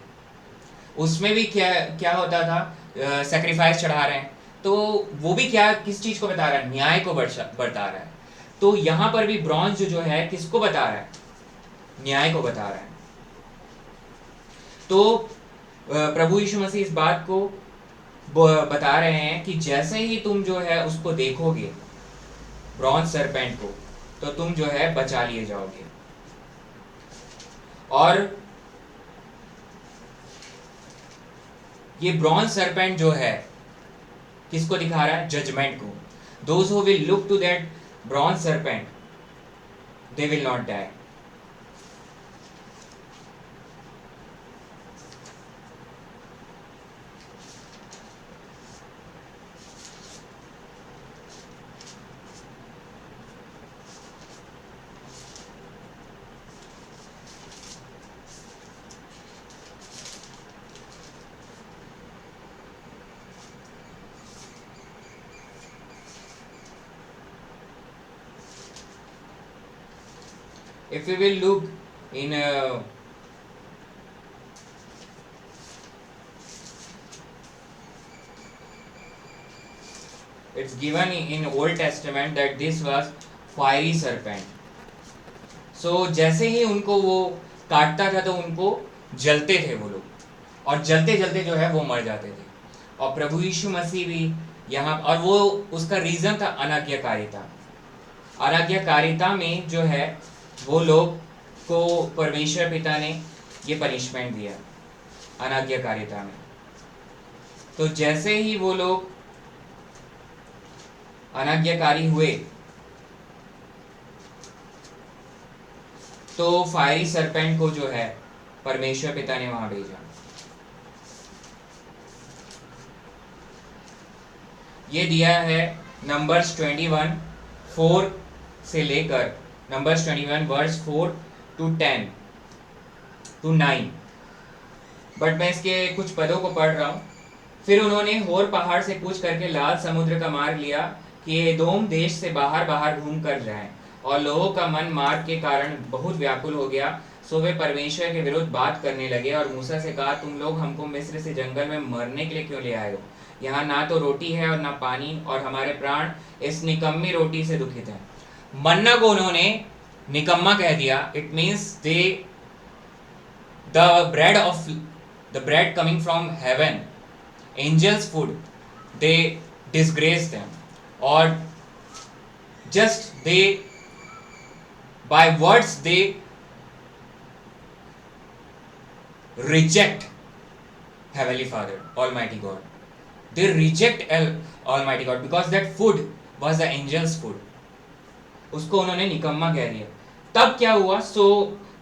उसमें भी क्या होता था, सेक्रीफाइस चढ़ा रहे हैं, तो वो भी किस चीज को बता रहा है, न्याय को बता रहा है। तो यहाँ पर भी ब्रॉन्ज जो है किसको बता रहा है, न्याय को बता रहा है। तो प्रभु यीशु मसीह इस बात को बता रहे हैं कि जैसे ही तुम जो है उसको देखोगे, ब्रॉन्ज सरपेंट को, तो तुम जो है बचा लिए जाओगे। और ये ब्रॉन्ज सरपेंट जो है किसको दिखा रहा है, जजमेंट को। Those who will look to that bronze serpent, they will not die. If we will look in it's given in Old Testament that this was fiery serpent. So जैसे ही उनको वो काटता था तो उनको जलते थे वो लोग, और जलते जलते जो है वो मर जाते थे। और प्रभु यीशु मसीह भी यहाँ, और वो उसका रीजन था अनाज्ञाकारिता। अनाज्ञाकारिता में जो है वो लोग को परमेश्वर पिता ने ये पनिशमेंट दिया अनाज्ञाकारिता में। तो जैसे ही वो लोग अनाज्ञाकारी हुए तो फायरी सरपेंट को जो है परमेश्वर पिता ने वहां भेजा। ये दिया है नंबर्स 21:4 से लेकर numbers 21 verse 4 to 10 to 9। But मैं इसके कुछ पदों को पढ़ रहा हूँ। फिर उन्होंने होर पहाड़ से कूच करके लाल समुद्र का मार्ग लिया कि एदोम देश से बाहर घूम कर जाएं, और लोगों का मन मार्ग के कारण बहुत व्याकुल हो गया। सो वे परमेश्वर के विरुद्ध बात करने लगे और मूसा से कहा, तुम लोग हमको मिस्र से जंगल में मरने के लिए क्यों ले आए हो? यहाँ ना तो रोटी है और ना पानी, और हमारे प्राण इस निकम्मी रोटी से दुखित हैं। मन्ना को उन्होंने निकम्मा कह दिया। It means the bread coming from heaven, angels food, they disgrace them, और just they by words they reject heavenly father, almighty God. They reject Almighty God because that food was the angels food. उसको उन्होंने निकम्मा कह दिया। तब क्या हुआ?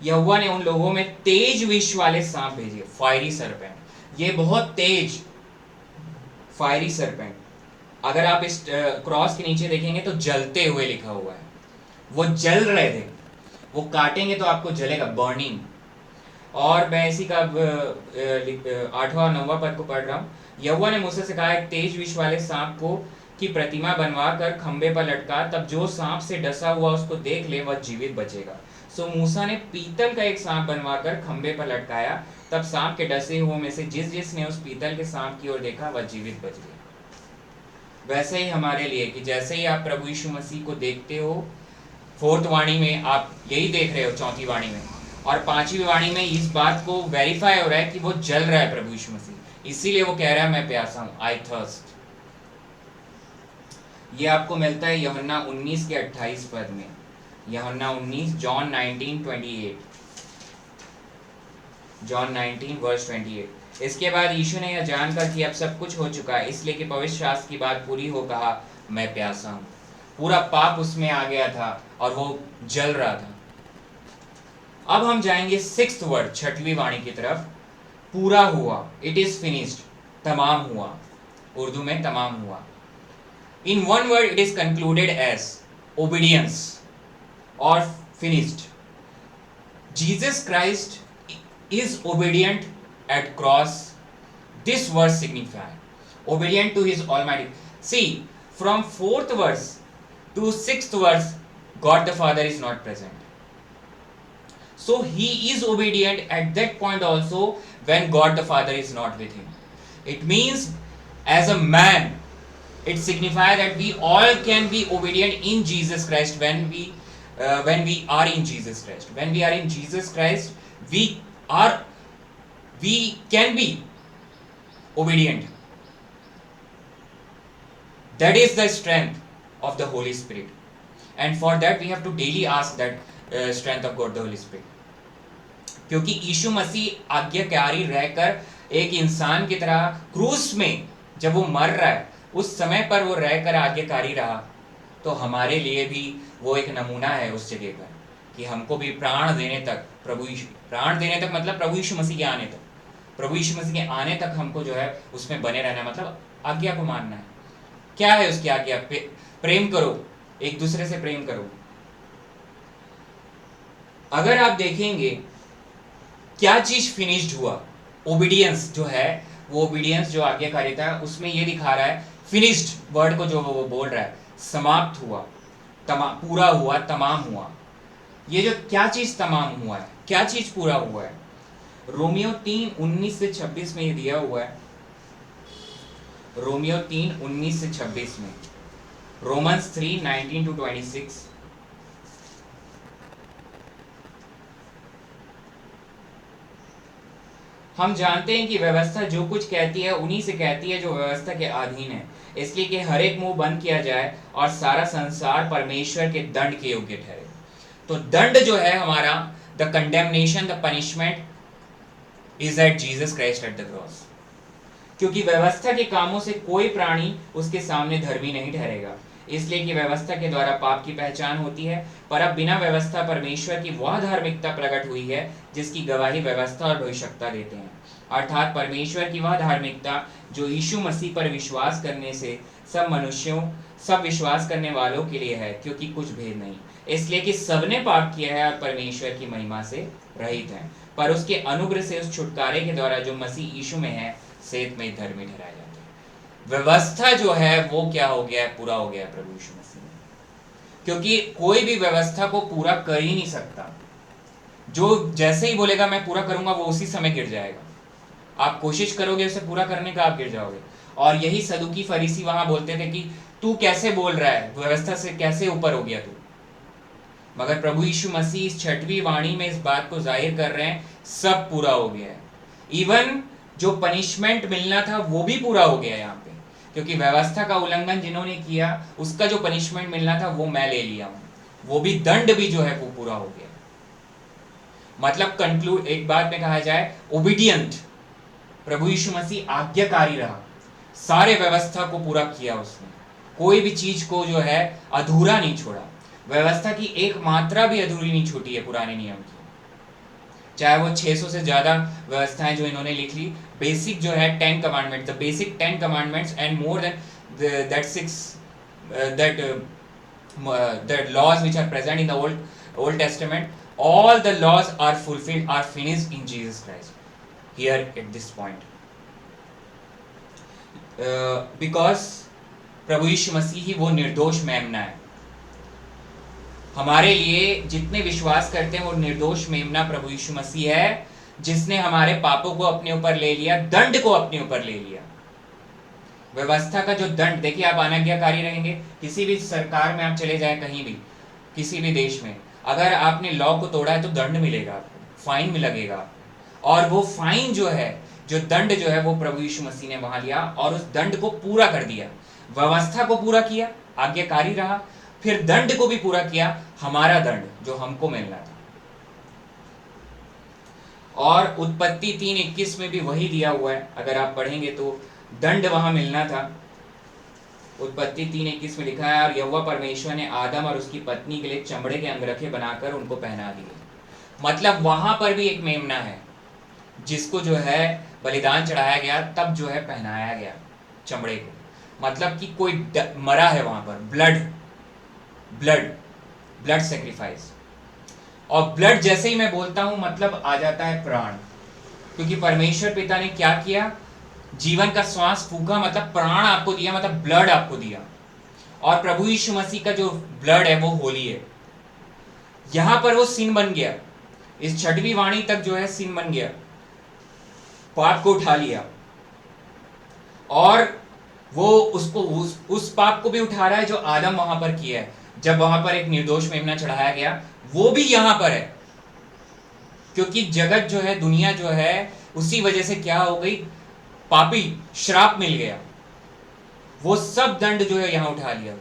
यहोवा ने उन लोगों में तेज विष वाले सांप भेजे, फायरी सरपेंट। ये बहुत तेज फायरी सरपेंट, अगर आप इस क्रॉस के नीचे देखेंगे तो जलते हुए लिखा हुआ है। वो जल रहे थे, वो काटेंगे तो आपको जलेगा, बर्निंग। और मैं इसी का 8वां और 9वां पद को पढ़ रहा हूँ। यहोवा ने मूसा से कहा, एक तेज विष वाले सांप को की प्रतिमा बनवा कर खंबे पर लटका, तब जो सांप से डसा हुआ उसको देख ले वह जीवित बचेगा। सो मूसा ने पीतल का एक सांप बनवा कर खंबे पर लटकाया, तब सांप के डसे हुए में से जिसने उस पीतल के सांप की ओर देखा वह जीवित बच गया। वैसे ही हमारे लिए कि जैसे ही आप प्रभु यीशु मसीह को देखते हो, 4th वाणी में आप यही देख रहे हो, 4वीं वाणी में और 5वीं वाणी में इस बात को वेरीफाई हो रहा है कि वो जल रहा है प्रभु यीशु मसीह, इसीलिए वो कह रहा है मैं प्यासा हूं, आई थर्स्ट। ये आपको मिलता है यूहन्ना 19 के 28 पद में। यूहन्ना 19, जॉन 19:28, जॉन 19 वर्स 28। इसके बाद यीशु ने यह जानकर कि अब सब कुछ हो चुका है, इसलिए कि पवित्र शास्त्र की बात पूरी हो, कहा मैं प्यासा हूं। पूरा पाप उसमें आ गया था और वो जल रहा था। अब हम जाएंगे 6th वर्ड, 6वीं वाणी की तरफ। पूरा हुआ, इट इज फिनिश्ड, तमाम हुआ, उर्दू में तमाम हुआ। In one word, it is concluded as obedience or finished. Jesus Christ is obedient at cross. This verse signifies obedient to his Almighty. See, from 4th verse to 6th verse, God the Father is not present. So he is obedient at that point also when God the Father is not with him. It means as a man, it signifies that we all can be obedient in Jesus Christ when we are in Jesus Christ. When we are in Jesus Christ, we can be obedient. That is the strength of the Holy Spirit, and for that we have to daily ask that strength of God the Holy Spirit. क्योंकि यीशु मसीह आज्ञाकारी रहकर एक इंसान की तरह क्रूस में जब वो मर रहा है, उस समय पर वो रहकर आज्ञाकारी रहा, तो हमारे लिए भी वो एक नमूना है उस जगह पर कि हमको भी प्राण देने तक प्राण देने तक मतलब प्रभु यीशु मसीह के आने तक, प्रभु यीशु मसीह के आने तक हमको जो है उसमें बने रहना है, मतलब आज्ञा को मानना है। क्या है उसकी आज्ञा? प्रेम करो, एक दूसरे से प्रेम करो। अगर आप देखेंगे क्या चीज फिनिश्ड हुआ, ओबीडियंस जो है, वो ओबीडियंस जो आज्ञाकारिता है उसमें ये दिखा रहा है, फिनिश्ड वर्ड को जो वो बोल रहा है, समाप्त हुआ, पूरा हुआ, तमाम हुआ। ये जो क्या चीज तमाम हुआ है, क्या चीज पूरा हुआ है, रोमियो 3:19 से 26 में ये दिया हुआ है। रोमियो 3:19 से 26 में, रोमन्स 3:19 to 26। हम जानते हैं कि व्यवस्था जो कुछ कहती है उन्हीं से कहती है जो व्यवस्था के अधीन है, इसलिए कि हर एक मुंह बंद किया जाए और सारा संसार परमेश्वर के दंड के योग्य ठहरे। तो दंड जो है हमारा, the condemnation, the punishment is at Jesus Christ at the cross. क्योंकि व्यवस्था के कामों से कोई प्राणी उसके सामने धर्मी नहीं ठहरेगा, इसलिए कि व्यवस्था के द्वारा पाप की पहचान होती है, पर अब बिना व्यवस्था परमेश्वर की वह धार्मिकता प्रकट हुई है जिसकी गवाही व्यवस्था और भविष्यवक्ता देते हैं, अर्थात परमेश्वर की वह धार्मिकता जो यीशु मसीह पर विश्वास करने से सब विश्वास करने वालों के लिए है, क्योंकि कुछ भेद नहीं, इसलिए कि सबने पाप किया है और परमेश्वर की महिमा से रहित हैं, पर उसके अनुग्रह से उस छुटकारे के द्वारा जो मसीह यीशु में है सेत में धर्मी ठहराए जाते हैं। व्यवस्था जो है वो क्या हो गया है? पूरा हो गया है प्रभु यीशु मसीह में, क्योंकि कोई भी व्यवस्था को पूरा कर ही नहीं सकता। जो जैसे ही बोलेगा मैं पूरा करूंगा, वो उसी समय गिर जाएगा। आप कोशिश करोगे उसे पूरा करने का, आप गिर जाओगे। और यही सदुकी फरीसी वहां बोलते थे कि तू कैसे बोल रहा है, व्यवस्था से कैसे ऊपर हो गया तू। मगर प्रभु यीशु मसीह इस 6वीं वाणी में इस बात को जाहिर कर रहे हैं, सब पूरा हो गया है। इवन जो पनिशमेंट मिलना था वो भी पूरा हो गया यहाँ पे, क्योंकि व्यवस्था का उल्लंघन जिन्होंने किया उसका जो पनिशमेंट मिलना था वो मैं ले लिया हूँ, वो भी दंड भी जो है वो पूरा हो गया। मतलब कंक्लूड, एक बात में कहा जाए, ओबीडियंट, प्रभु यीशु मसीह आज्ञाकारी रहा, सारे व्यवस्था को पूरा किया उसने, कोई भी चीज को जो है अधूरा नहीं छोड़ा। व्यवस्था की एक मात्रा भी अधूरी नहीं छूटी है पुराने नियम की, चाहे वो 600 से ज्यादा व्यवस्थाएं जो इन्होंने लिख ली। बेसिक जो है 10 commandments, the basic 10 commandments and more than that 6 that laws which are present in the Old Testament, all the laws are fulfilled, are finished in Jesus Christ here at this point, because प्रभु यीशु मसीह ही वो निर्दोष मेमना है। हमारे लिए जितने विश्वास करते हैं वो निर्दोष मेमना प्रभु यीशु मसीह है, जिसने हमारे पापों को अपने ऊपर ले लिया, दंड को अपने ऊपर ले लिया। व्यवस्था का जो दंड, देखिए आप अनाज्ञाकारी रहेंगे, किसी भी सरकार में आप चले जाएं, कहीं भी किसी भी देश में, अगर आपने लॉ को तोड़ा है तो दंड मिलेगा आपको, फाइन में लगेगा आपको। और वो फाइन जो है, जो दंड जो है, वो प्रभु यीशु मसीह ने वहां लिया और उस दंड को पूरा कर दिया। व्यवस्था को पूरा किया, आज्ञाकारी रहा, फिर दंड को भी पूरा किया, हमारा दंड जो हमको मिलना था। और उत्पत्ति 3:21 में भी वही दिया हुआ है, अगर आप पढ़ेंगे तो दंड वहां मिलना था। उत्पत्ति 3:21 में लिखा है, और यहोवा परमेश्वर ने आदम और उसकी पत्नी के लिए चमड़े के अंगरखे बनाकर उनको पहना दिए। मतलब वहां पर भी एक मेमना है जिसको जो है बलिदान चढ़ाया गया, तब जो है पहनाया गया चमड़े को। मतलब कि कोई मरा है वहां पर, ब्लड सेक्रीफाइस। और ब्लड जैसे ही मैं बोलता हूं मतलब आ जाता है प्राण, क्योंकि परमेश्वर पिता ने क्या किया, जीवन का श्वास फूका, मतलब प्राण आपको दिया, मतलब ब्लड आपको दिया। और प्रभु यीशु मसीह का जो ब्लड है वो होली है। यहां पर वो सिन बन गया, इस छठवीं वाणी तक जो है सिन बन गया, पाप को उठा लिया। और वो उसको उस पाप को भी उठा रहा है जो आदम वहां पर किया है, जब वहां पर एक निर्दोष मेमना चढ़ाया गया, वो भी यहां पर है। क्योंकि जगत जो है, दुनिया जो है, उसी वजह से क्या हो गई, पापी, श्राप मिल गया। वो सब दंड जो है यहां उठा लिया।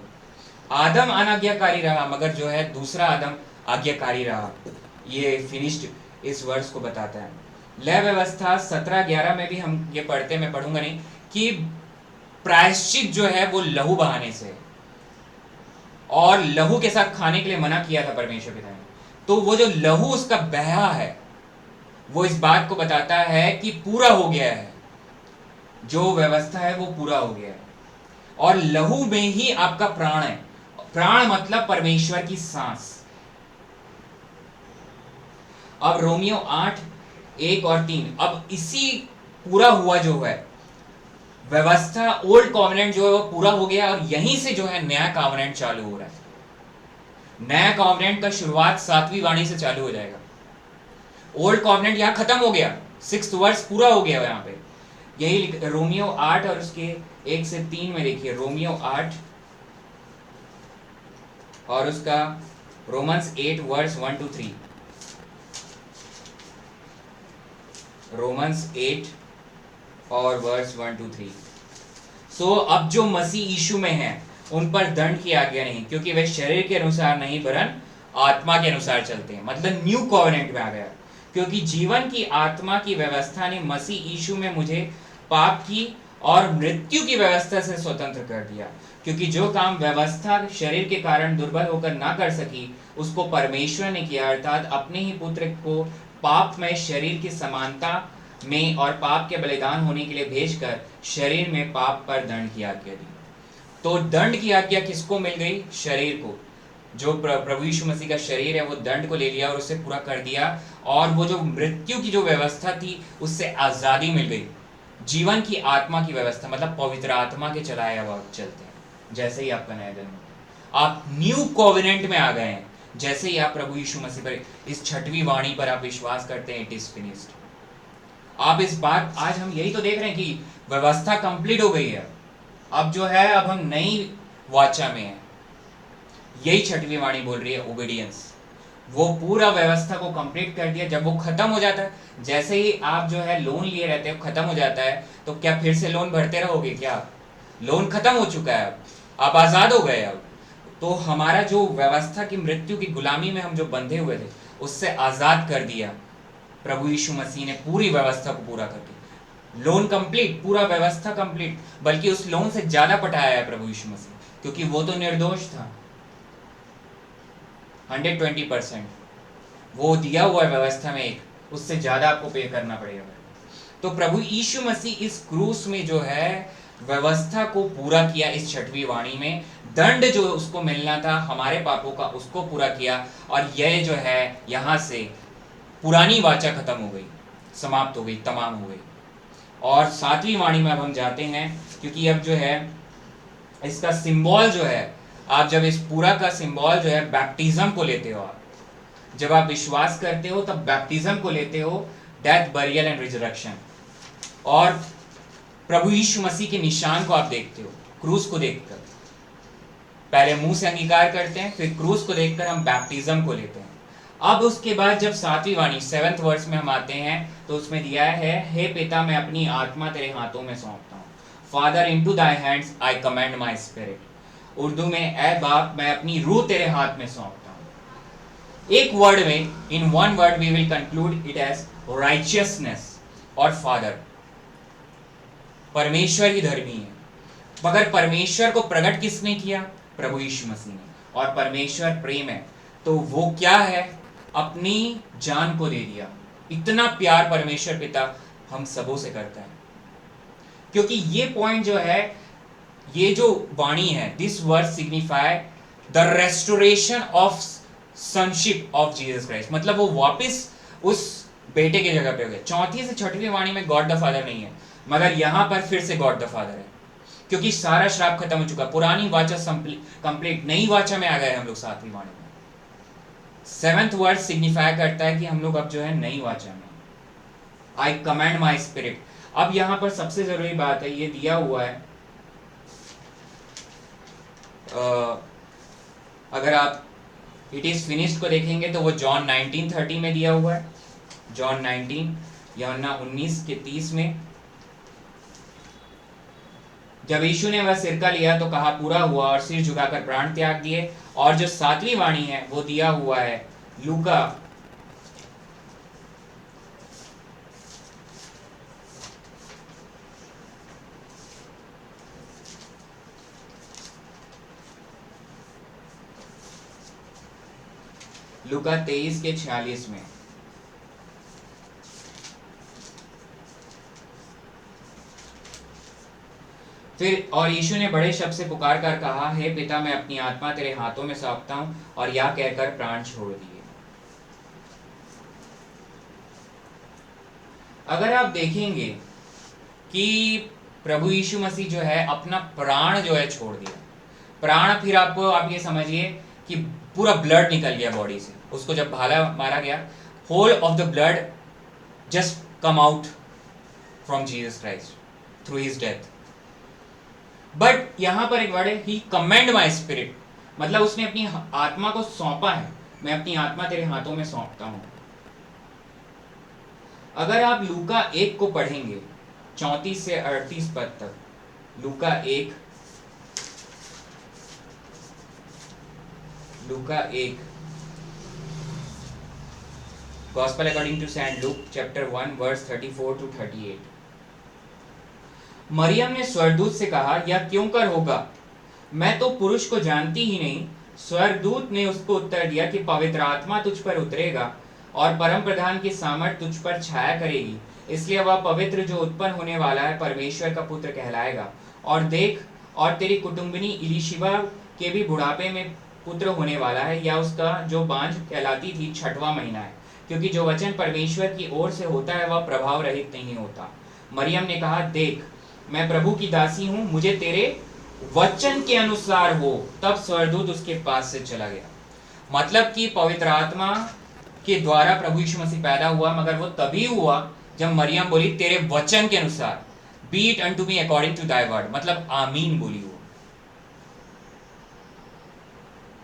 आदम अनाज्ञाकारी रहा, मगर जो है दूसरा आदम आज्ञाकारी रहा। ये फिनिश्ड इस वर्ष को बताता है। लय व्यवस्था 17-11 में भी हम ये पढ़ते, मैं पढ़ूंगा नहीं, कि प्रायश्चित जो है वो लहू बहाने से, और लहू के साथ खाने के लिए मना किया था परमेश्वर पिता ने। तो वो जो लहू उसका बहा है, वो इस बात को बताता है कि पूरा हो गया है, जो व्यवस्था है वो पूरा हो गया है। और लहू में ही आपका प्राण है। प्राण मतलब परमेश्वर की सांस। अब रोमियो 8:1 और 3, अब इसी पूरा हुआ जो है व्यवस्था, ओल्ड कॉवेनेंट जो है वो पूरा हो गया, और यहीं से जो है नया कॉवेनेंट चालू हो रहा है। नया कॉवेनेंट का शुरुआत 7वीं वाणी से चालू हो जाएगा। ओल्ड कॉवेनेंट यहां खत्म हो गया, 6th वर्ष पूरा हो गया यहां पे। यही रोमियो 8 और उसके 1 से 3 में देखिए, रोमियो 8 और उसका रोमन्स 8 वर्स 1 to 3। रोमन्स 8 और वर्स 1 to 3। सो अब जो मसीह यीशु में है उन पर दंड की आज्ञा नहीं, क्योंकि वे शरीर के अनुसार नहीं वरन आत्मा के अनुसार चलते हैं। मतलब न्यू कॉवेनेंट में आ गया, क्योंकि जीवन की आत्मा की व्यवस्था ने मसीह यीशु में मुझे पाप की और मृत्यु की व्यवस्था से स्वतंत्र कर दिया। क्योंकि जो काम व्यवस्था शरीर के कारण दुर्बल होकर ना कर सकी, उसको परमेश्वर ने किया, अर्थात अपने ही पुत्र को पाप में शरीर की समानता में और पाप के बलिदान होने के लिए भेजकर शरीर में पाप पर दंड की आज्ञा दी। तो दंड की आज्ञा किसको मिल गई? शरीर को। जो प्रभु यीशु मसीह का शरीर है वो दंड को ले लिया और उसे पूरा कर दिया, और वो जो मृत्यु की जो व्यवस्था थी उससे आजादी मिल गई। जीवन की आत्मा की व्यवस्था, मतलब पवित्र आत्मा के चलाए अब आप चलते हैं। जैसे ही आपका नया जन्म, आप न्यू कोवेनेंट में आ गए हैं। जैसे ही आप प्रभु यीशु मसीह पर, इस छठवीं वाणी पर आप विश्वास करते हैं, इट इज फिनिश्ड। आप इस बात, आज हम यही तो देख रहे हैं कि व्यवस्था कंप्लीट हो गई है। अब जो है, अब हम नई वाचा में हैं। यही छठवीं वाणी बोल रही है, ओबीडियंस। वो पूरा व्यवस्था को कंप्लीट कर दिया। जब वो खत्म हो जाता है, जैसे ही आप जो है लोन लिए रहते हो, खत्म हो जाता है, तो क्या फिर से लोन भरते रहोगे? क्या लोन खत्म हो चुका है, अब आप आजाद हो गए। अब तो हमारा जो व्यवस्था की मृत्यु की गुलामी में हम जो बंधे हुए थे, उससे आजाद कर दिया प्रभु यीशु मसीह ने, पूरी व्यवस्था को पूरा करके। लोन कंप्लीट, पूरा व्यवस्था कंप्लीट, बल्कि उस लोन से ज्यादा पटाया है प्रभु यीशु मसीह, क्योंकि वो तो निर्दोष था। 120% वो दिया हुआ है व्यवस्था में, एक उससे ज्यादा आपको पे करना पड़ेगा। तो प्रभु यीशु मसीह इस क्रूस में जो है व्यवस्था को पूरा किया। इस छठवीं वाणी में दंड जो उसको मिलना था हमारे पापों का, उसको पूरा किया। और यह जो है यहां से पुरानी वाचा खत्म हो गई, समाप्त हो गई, तमाम हो गई। और 7वीं वाणी में अब हम जाते हैं, क्योंकि अब जो है इसका सिंबल जो है, आप जब इस पूरा का सिंबल जो है बैप्टिज्म को लेते हो, आप जब आप विश्वास करते हो तब बैप्टिज्म को लेते हो, डेथ, बरियल एंड रिजरेक्शन। और प्रभु यीशु मसीह के निशान को आप देखते हो, क्रूस को देखकर। पहले मुंह से अंगीकार करते हैं, फिर क्रूस को देखकर हम बैप्टिज्म को लेते हैं। अब उसके बाद जब 7वीं वाणी 7th वर्स में हम आते हैं, तो उसमें दिया है, हे पिता, मैं अपनी आत्मा तेरे हाथों में सौंपता हूँ। Father, into thy hands I commend my spirit. Urdu में, ए बाप, मैं अपनी रूह तेरे हाथ में सौंपता हूँ। एक वर्ड में, in one word we will conclude it as righteousness और फादर। परमेश्वर ही धर्मी है, मगर परमेश्वर को प्रकट किसने किया? प्रभु यीशु मसीह ने। और परमेश्वर प्रेम है, तो वो क्या है? अपनी जान को दे दिया। इतना प्यार परमेश्वर पिता हम सबों से करता है। क्योंकि ये पॉइंट जो है, ये जो वाणी है, this word signify the restoration of sonship of Jesus Christ, मतलब वो वापस उस बेटे की जगह पे हो गए। चौथी से छठवीं वाणी में गॉड द फादर नहीं है, मगर यहां पर फिर से गॉड द फादर है, क्योंकि सारा श्राप खत्म हो चुका। पुरानी वाचा कंप्लीट, नई वाचा में आ गए हम लोग सातवीं वाणी में। सेवेंथ वर्ड सिग्निफाई करता है कि हम लोग अब जो है नई वाचा में, आई कमांड माई स्पिरिट। अब यहां पर सबसे जरूरी बात है, ये दिया हुआ है, अगर आप इट इज फिनिश्ड को देखेंगे तो वो जॉन 19:30 में दिया हुआ है, जॉन 19 यूहन्ना 19:30 में। जब यीशु ने वह सिरका लिया तो कहा पूरा हुआ, और सिर झुकाकर प्राण त्याग दिए। और जो सातवीं वाणी है वो दिया हुआ है लूका लूका 23:46 में। फिर और यीशु ने बड़े शब्द से पुकार कर कहा, हे पिता, मैं अपनी आत्मा तेरे हाथों में सौंपता हूं, और यह कहकर प्राण छोड़ दिए। अगर आप देखेंगे कि प्रभु यीशु मसीह जो है अपना प्राण जो है छोड़ दिया, प्राण, फिर आपको आप ये समझिए कि पूरा ब्लड निकल गया बॉडी से, उसको जब भाला मारा गया, whole of the blood just come out from Jesus Christ through his death. But यहां पर एक वर्ड है, ही कमेंड माई स्पिरिट, मतलब उसने अपनी आत्मा को सौंपा है, मैं अपनी आत्मा तेरे हाथों में सौंपता हूं। अगर आप लूका 1 को पढ़ेंगे 34 से 38 पद तक, लूका 1 gospel according to Saint Luke chapter 1 verse 34 to 38। मरियम ने स्वर्गदूत से कहा, यह क्यों कर होगा, मैं तो पुरुष को जानती ही नहीं। स्वर्गदूत ने उसको उत्तर दिया कि पवित्र आत्मा तुझ पर उतरेगा और परम प्रधान की सामर्थ तुझ पर छाया करेगी, इसलिए वह पवित्र जो उत्पन्न होने वाला है परमेश्वर का पुत्र कहलाएगा। और देख, और तेरी कुटुंबिनी इलिशिबा के भी बुढ़ापे में पुत्र होने वाला है, या उसका जो बांझ कहलाती थी 6वां महीना है, क्योंकि जो वचन परमेश्वर की ओर से होता है वह प्रभाव रहित नहीं होता। मरियम ने कहा, देख, मैं प्रभु की दासी हूं, मुझे तेरे वचन के अनुसार हो। तब स्वर्गदूत उसके पास से चला गया। मतलब कि पवित्र आत्मा के द्वारा प्रभु यीशु मसीह पैदा हुआ, मगर वो तभी हुआ जब मरियम बोली तेरे वचन के अनुसार, be it unto me according to thy word, मतलब आमीन बोली वो,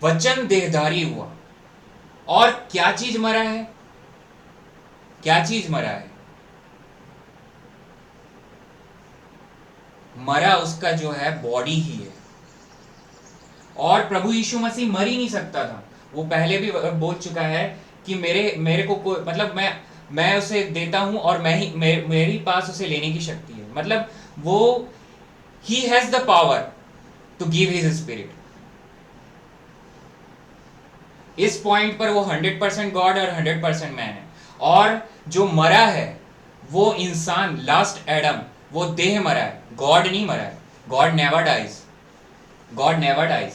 वचन देहधारी हुआ। और क्या चीज मरा है, क्या चीज मरा है, मरा उसका जो है बॉडी ही है। और प्रभु यीशु मसीह मर ही नहीं सकता था, वो पहले भी बोल चुका है कि मेरे को कोई, मतलब मैं उसे देता हूं और मेरी पास उसे लेने की शक्ति है, मतलब वो ही has the power to give his spirit. इस पॉइंट पर वो 100% गॉड और 100% मैन है। और जो मरा है वो इंसान, लास्ट एडम, वो देह मरा है, गॉड नहीं मरा है। God never dies, God never dies,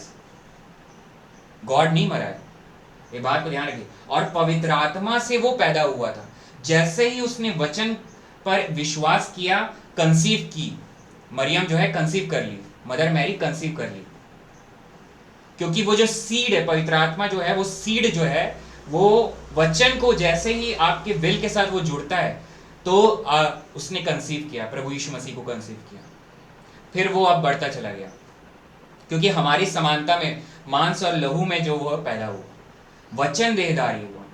God नहीं मरा है, ये बात को ध्यान रखिए। और पवित्र आत्मा से वो पैदा हुआ था। जैसे ही उसने वचन पर विश्वास किया, कंसीव की, मरियम जो है कंसीव कर ली, मदर मैरी कंसीव कर ली, क्योंकि वो जो सीड है, पवित्र आत्मा जो है, वो सीड जो है, वो वचन को जैसे ही आपके विल के साथ वो जुड़ता है तो उसने कंसीव किया, प्रभु यीशु मसीह को कंसीव किया। फिर वो अब बढ़ता चला गया, क्योंकि हमारी समानता में, मांस और लहू में जो वो पैदा हुआ, वचन देहधारी हुआ।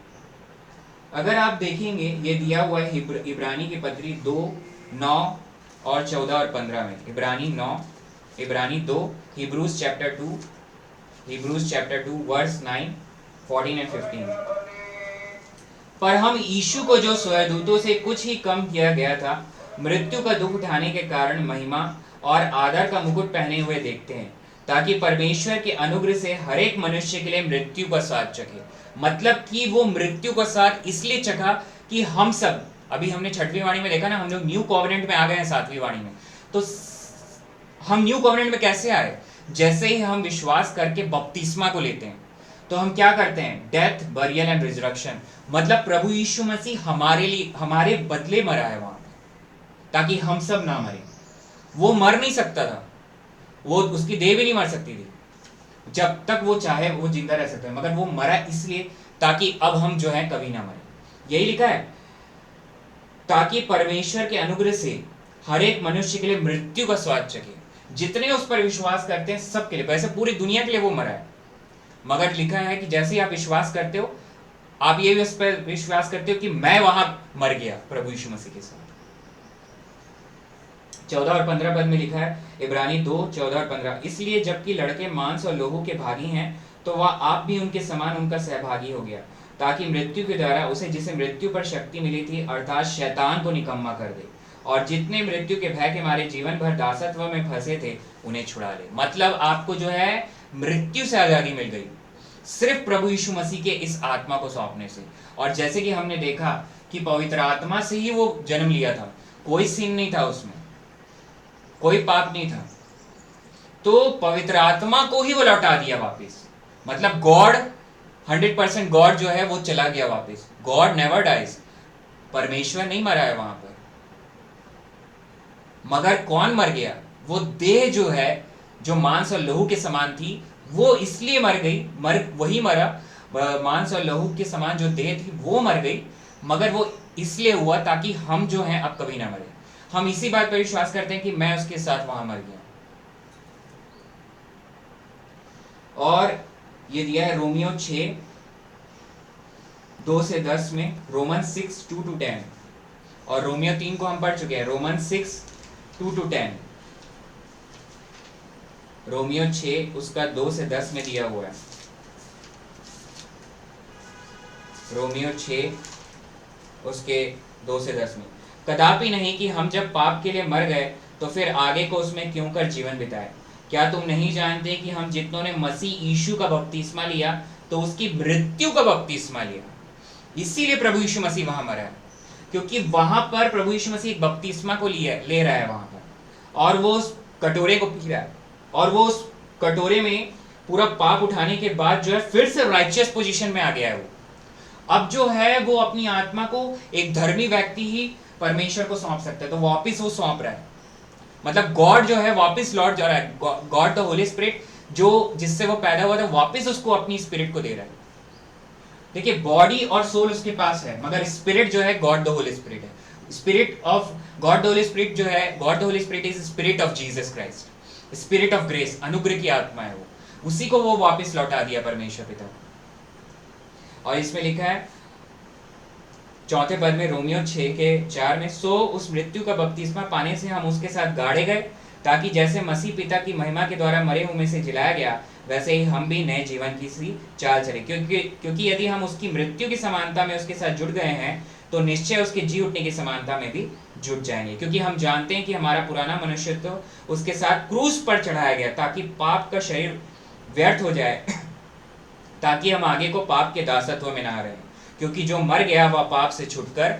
अगर आप देखेंगे, ये दिया हुआ है इब्रानी की पत्री 2:9 और 14 और 15 में। इब्रानी 2, हिब्रूज चैप्टर 2 वर्स 9, 14 and 15। पर हम यीशु को, जो स्वर्गदूतों से कुछ ही कम किया गया था, मृत्यु का दुख उठाने के कारण महिमा और आदर का मुकुट पहने हुए देखते हैं, ताकि परमेश्वर के अनुग्रह से हर एक मनुष्य के लिए मृत्यु का स्वाद चखे। मतलब कि वो मृत्यु का स्वाद इसलिए चखा कि हम सब, अभी हमने 6वीं वाणी में देखा ना, हम लोग न्यू कॉवेनेंट में आ गए हैं 7वीं वाणी में, तो हम न्यू कॉवेनेंट में कैसे आए? जैसे ही हम विश्वास करके बपतिस्मा को लेते हैं तो हम क्या करते हैं? डेथ, बरियल एंड रिजरेक्शन, मतलब प्रभु यीशु मसीह हमारे लिए, हमारे बदले मरा है वहां पे, ताकि हम सब ना मरे। वो मर नहीं सकता था, वो उसकी देह भी नहीं मर सकती थी, जब तक वो चाहे वो जिंदा रह सकता है, मगर वो मरा इसलिए ताकि अब हम जो है कभी ना मरे। यही लिखा है, ताकि परमेश्वर के अनुग्रह से हर एक मनुष्य के लिए मृत्यु का स्वाद चखे। जितने उस पर विश्वास करते हैं सबके लिए, वैसे पूरी दुनिया के लिए वो मरा है, मगर लिखा है कि जैसे ही आप विश्वास करते हो, आप ये भी उस पर विश्वास करते हो कि मैं वहां मर गया प्रभु यीशु मसीह के साथ। 14 और 15 पद में लिखा है, इब्रानी 2, 14 और 15, इसलिए जबकि लड़के मांस और लोहू के भागी हैं, तो वह आप भी उनके समान उनका सहभागी हो गया, ताकि मृत्यु के द्वारा उसे जिसे मृत्यु पर शक्ति मिली थी, अर्थात शैतान को निकम्मा कर दे, और जितने मृत्यु के भय के मारे जीवन भर दासत्व में फंसे थे उन्हें छुड़ा ले। मतलब आपको जो है मृत्यु से आजादी मिल गई सिर्फ प्रभु यीशु मसीह के इस आत्मा को सौंपने से। और जैसे कि हमने देखा कि पवित्र आत्मा से ही वो जन्म लिया था, कोई सीन नहीं था उसमें, कोई पाप नहीं था, तो पवित्र आत्मा को ही वो लौटा दिया वापस। मतलब गॉड 100% गॉड जो है वो चला गया वापस। गॉड नेवर डाइज, परमेश्वर नहीं मरा है वहां पर, मगर कौन मर गया? वो देह जो है, जो मांस और लहू के समान थी, वो इसलिए मर गई, वही मरा, मांस और लहू के समान जो देह थी वो मर गई, मगर वो इसलिए हुआ ताकि हम जो हैं अब कभी ना मरे। हम इसी बात पर विश्वास करते हैं कि मैं उसके साथ वहां मर गया। और ये दिया है रोमियो 6, 2 से 10 में, रोमन 6, 2 to 10, और रोमियो 3 को हम पढ़ चुके हैं, रोमन 6, 2 to 10। रोमियो 6 उसका 2 से 10 में दिया हुआ है। रोमियो 6 उसके 2 से 10 में, कदापि नहीं कि हम जब पाप के लिए मर गए तो फिर आगे को उसमें क्यों कर जीवन बिताए। क्या तुम नहीं जानते कि हम जितनों ने मसीह यीशु का बपतिस्मा लिया तो उसकी मृत्यु का बपतिस्मा लिया। इसीलिए प्रभु यीशु मसीह वहां मरा है, क्योंकि वहां पर प्रभु यीशु मसीह एक बपतिस्मा को ले रहा है वहां पर, और वो उस कटोरे को पी रहा है, और वो उस कटोरे में पूरा पाप उठाने के बाद जो है फिर से राइचियस पोजीशन में आ गया है। वो अब जो है वो अपनी आत्मा को एक धर्मी व्यक्ति ही परमेश्वर को सौंप सकता है, तो वापिस वो सौंप रहा है। मतलब गॉड जो है वापिस लौट जा रहा है, गॉड द होली स्पिरिट जो जिससे वो पैदा हुआ था वापिस उसको अपनी स्पिरिट को दे रहा है। देखिए बॉडी और सोल उसके पास है, मगर स्पिरिट जो है गॉड द होली स्पिरिट है। Spirit of God the Holy spirit जो है, God the Holy spirit is spirit of Jesus Christ, spirit of grace, अनुग्रह की आत्मा है वो, उसी को वो वापस लौटा दिया परमेश्वर पिता। और इसमें लिखा है 4 पद में, रोमियो 6:4 में, सो उस मृत्यु का बपतिस्मा पाने से हम उसके साथ गाड़े गए, ताकि जैसे मसीह पिता की महिमा के द्वारा मरे हुए में से जिलाया गया, वैसे ही हम भी नए जीवन की सी चाल चले। क्योंकि यदि हम उसकी मृत्यु की समानता में उसके साथ जुड़ गए हैं तो निश्चय उसके जी उठने की समानता में भी जुट जाएंगे। क्योंकि हम जानते हैं कि हमारा पुराना मनुष्य तो उसके साथ क्रूस पर चढ़ाया गया, ताकि पाप का शरीर व्यर्थ हो जाए, ताकि हम आगे को पाप के दासत्व में ना रहें, क्योंकि जो मर गया वह पाप से छुटकर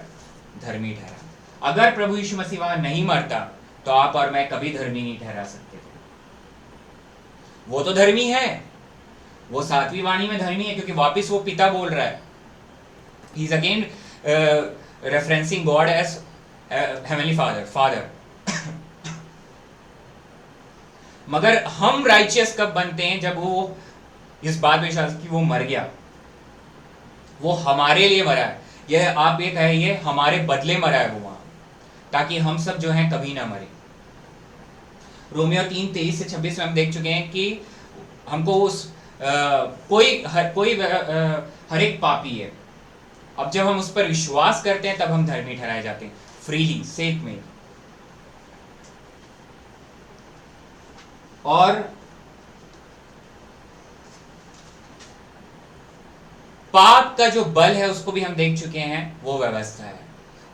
धर्मी ठहरा। अगर प्रभु यीशु मसीह वहां नहीं मरता तो आप और मैं कभी धर्मी नहीं ठहरा सकते थे। वो तो धर्मी है, वो 7वीं वाणी में धर्मी है, क्योंकि वापिस वो पिता बोल रहा है। He is again referencing God as heavenly father. मगर हम राइचियस कब बनते हैं? जब वो इस बात में विश्वास कि वो मर गया, वो हमारे लिए मरा है। यह आप ये कहिए हमारे बदले मरा है वो वहां, ताकि हम सब जो हैं कभी ना मरे। रोमियो 3:23 से 26 में हम देख चुके हैं कि हमको उस हर एक पापी है, अब जब हम उस पर विश्वास करते हैं तब हम धर्मी ठहराए जाते हैं, फ्रीली, सेफ में। और पाप का जो बल है उसको भी हम देख चुके हैं, वो व्यवस्था है।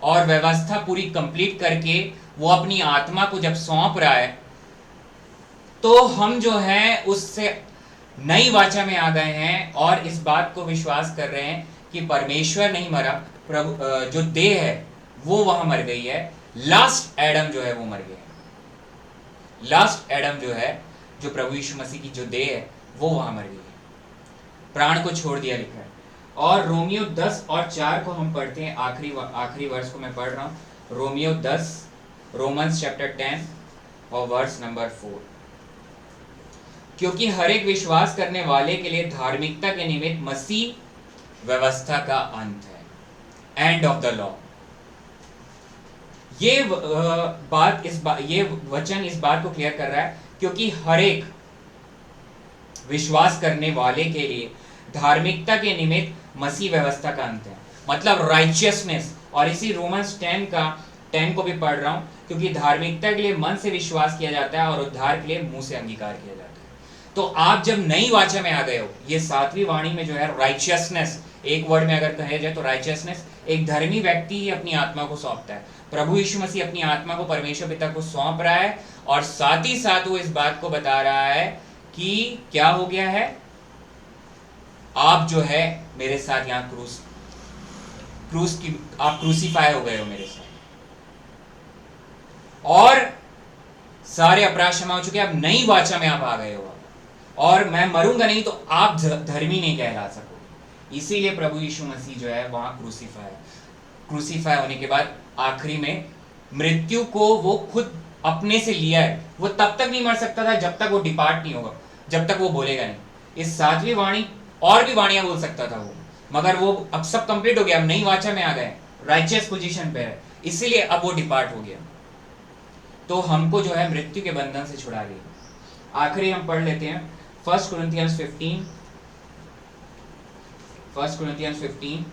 और व्यवस्था पूरी कंप्लीट करके वो अपनी आत्मा को जब सौंप रहा है, तो हम जो है उससे नई वाचा में आ गए हैं और इस बात को विश्वास कर रहे हैं कि परमेश्वर नहीं मरा, प्रभु जो देह है वो वहां मर गई है, लास्ट एडम जो है वो मर गया है। लास्ट एडम जो है, जो प्रभु यीशु मसीह की जो देह है, वो वहां मर गई है, प्राण को छोड़ दिया लिखा है। और रोमियो 10 और 4 को हम पढ़ते हैं, आखिरी वर्ष को मैं पढ़ रहा हूं, रोमियो 10, रोमन्स चैप्टर 10 और वर्स नंबर 4। क्योंकि हर एक विश्वास करने वाले के लिए धार्मिकता के निमित्त मसीह व्यवस्था का अंत है, एंड ऑफ द लॉ। ये ये वचन इस बात को क्लियर कर रहा है, क्योंकि हर एक विश्वास करने वाले के लिए धार्मिकता के निमित्त मसीह व्यवस्था का अंत है, मतलब राइचियसनेस। और इसी रोमन्स 10 को भी पढ़ रहा हूं, क्योंकि धार्मिकता के लिए मन से विश्वास किया जाता है और उद्धार के लिए मुंह से अंगीकार किया जाता है। तो आप जब नई वाचा में आ गए हो, ये 7वीं वाणी में जो है राइचियसनेस, एक वर्ड में अगर कहे जाए तो राइचियसनेस, एक धर्मी व्यक्ति ही अपनी आत्मा को सौंपता है। प्रभु यीशु मसीह अपनी आत्मा को परमेश्वर पिता को सौंप रहा है, और साथ ही साथ वो इस बात को बता रहा है कि क्या हो गया है, आप जो है मेरे साथ यहाँ आप क्रूसीफाई हो गए हो मेरे साथ, और सारे अपराध क्षमा हो चुके, अब नई वाचा में आप आ गए हो, और मैं मरूंगा नहीं तो आप धर्मी नहीं कहला सकोगे। इसीलिए प्रभु यीशु मसीह जो है वहां क्रूसीफाई होने के बाद आखिरी में मृत्यु को वो खुद अपने से लिया है। वो तब तक नहीं मर सकता था जब तक वो डिपार्ट नहीं होगा, जब तक वो बोलेगा नहीं। इस 7वीं वाणी और भी वाणियां बोल सकता था वो, मगर वो अब सब कंप्लीट हो गया, अब नई वाचा में आ गए, राइचियस पोजीशन पे है, इसीलिए अब वो डिपार्ट हो गया। तो हमको जो है मृत्यु के बंधन से छुड़ा लिया। आखिरी हम पढ़ लेते हैं 1 Corinthians 15, 1 Corinthians 15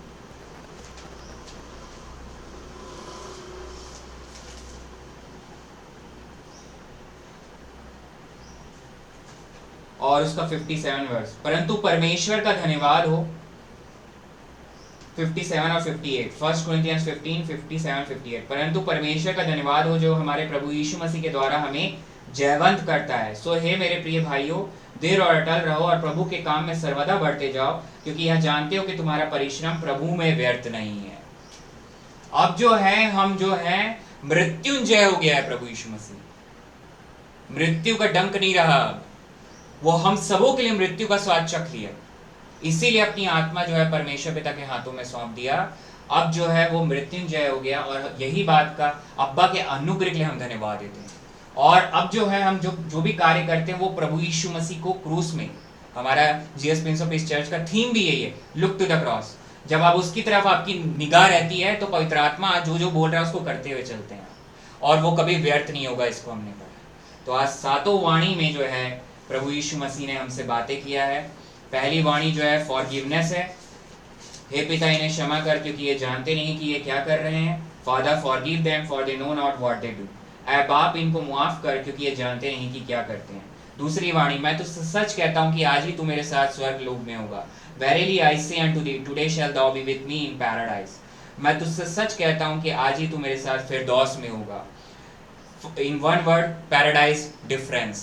और उसका 57 वर्स। परंतु परमेश्वर का धन्यवाद हो, 57 और 58, 1 Corinthians 15, 57, 58। परंतु परमेश्वर का धन्यवाद हो जो हमारे प्रभु यीशु मसीह के द्वारा हमें जयवंत करता है। सो हे मेरे प्रिय भाइयों, देर और अटल रहो और प्रभु के काम में सर्वदा बढ़ते जाओ, क्योंकि यह जानते हो कि तुम्हारा परिश्रम प्रभु में व्यर्थ नहीं है। अब जो है हम जो है मृत्युंजय हो गया है प्रभु यीशु मसीह, मृत्यु का डंक नहीं रहा, वो हम सबों के लिए मृत्यु का स्वाद चख लिया, इसीलिए अपनी आत्मा जो है परमेश्वर पिता के हाथों में सौंप दिया। अब जो है वो मृत्युंजय हो गया, और यही बात का अब्बा के अनुग्रह के लिए हम धन्यवाद देते हैं। और अब जो है हम जो भी कार्य करते हैं वो प्रभु यीशु मसीह को क्रूस में, हमारा GS Prince of peace church का थीम भी यही है, लुक टू द क्रॉस। जब आप उसकी तरफ आपकी निगाह रहती है तो पवित्र आत्मा जो बोल रहा है उसको करते हुए चलते हैं, और वो कभी व्यर्थ नहीं होगा, इसको हमने पढ़ा। तो आज 7 वाणी में जो है प्रभु यीशु मसीह ने हमसे बातें किया है। पहली वाणी जो है फॉरगिवनेस है, हे पिता इन्हें क्षमा कर क्योंकि ये जानते नहीं कि ये क्या कर रहे हैं। Father forgive them for they know not what they do. ऐ बाप इनको माफ कर क्योंकि ये जानते नहीं कि क्या करते हैं। दूसरी वाणी, मैं तो सच कहता हूँ कि आज ही तू मेरे साथ स्वर्ग लोक में होगा। Verily I say unto thee today shall thou be with me in paradise। मैं तुझसे सच कहता हूँ कि आज ही तू मेरे साथ फिरदौस में होगा। इन one word, paradise, difference,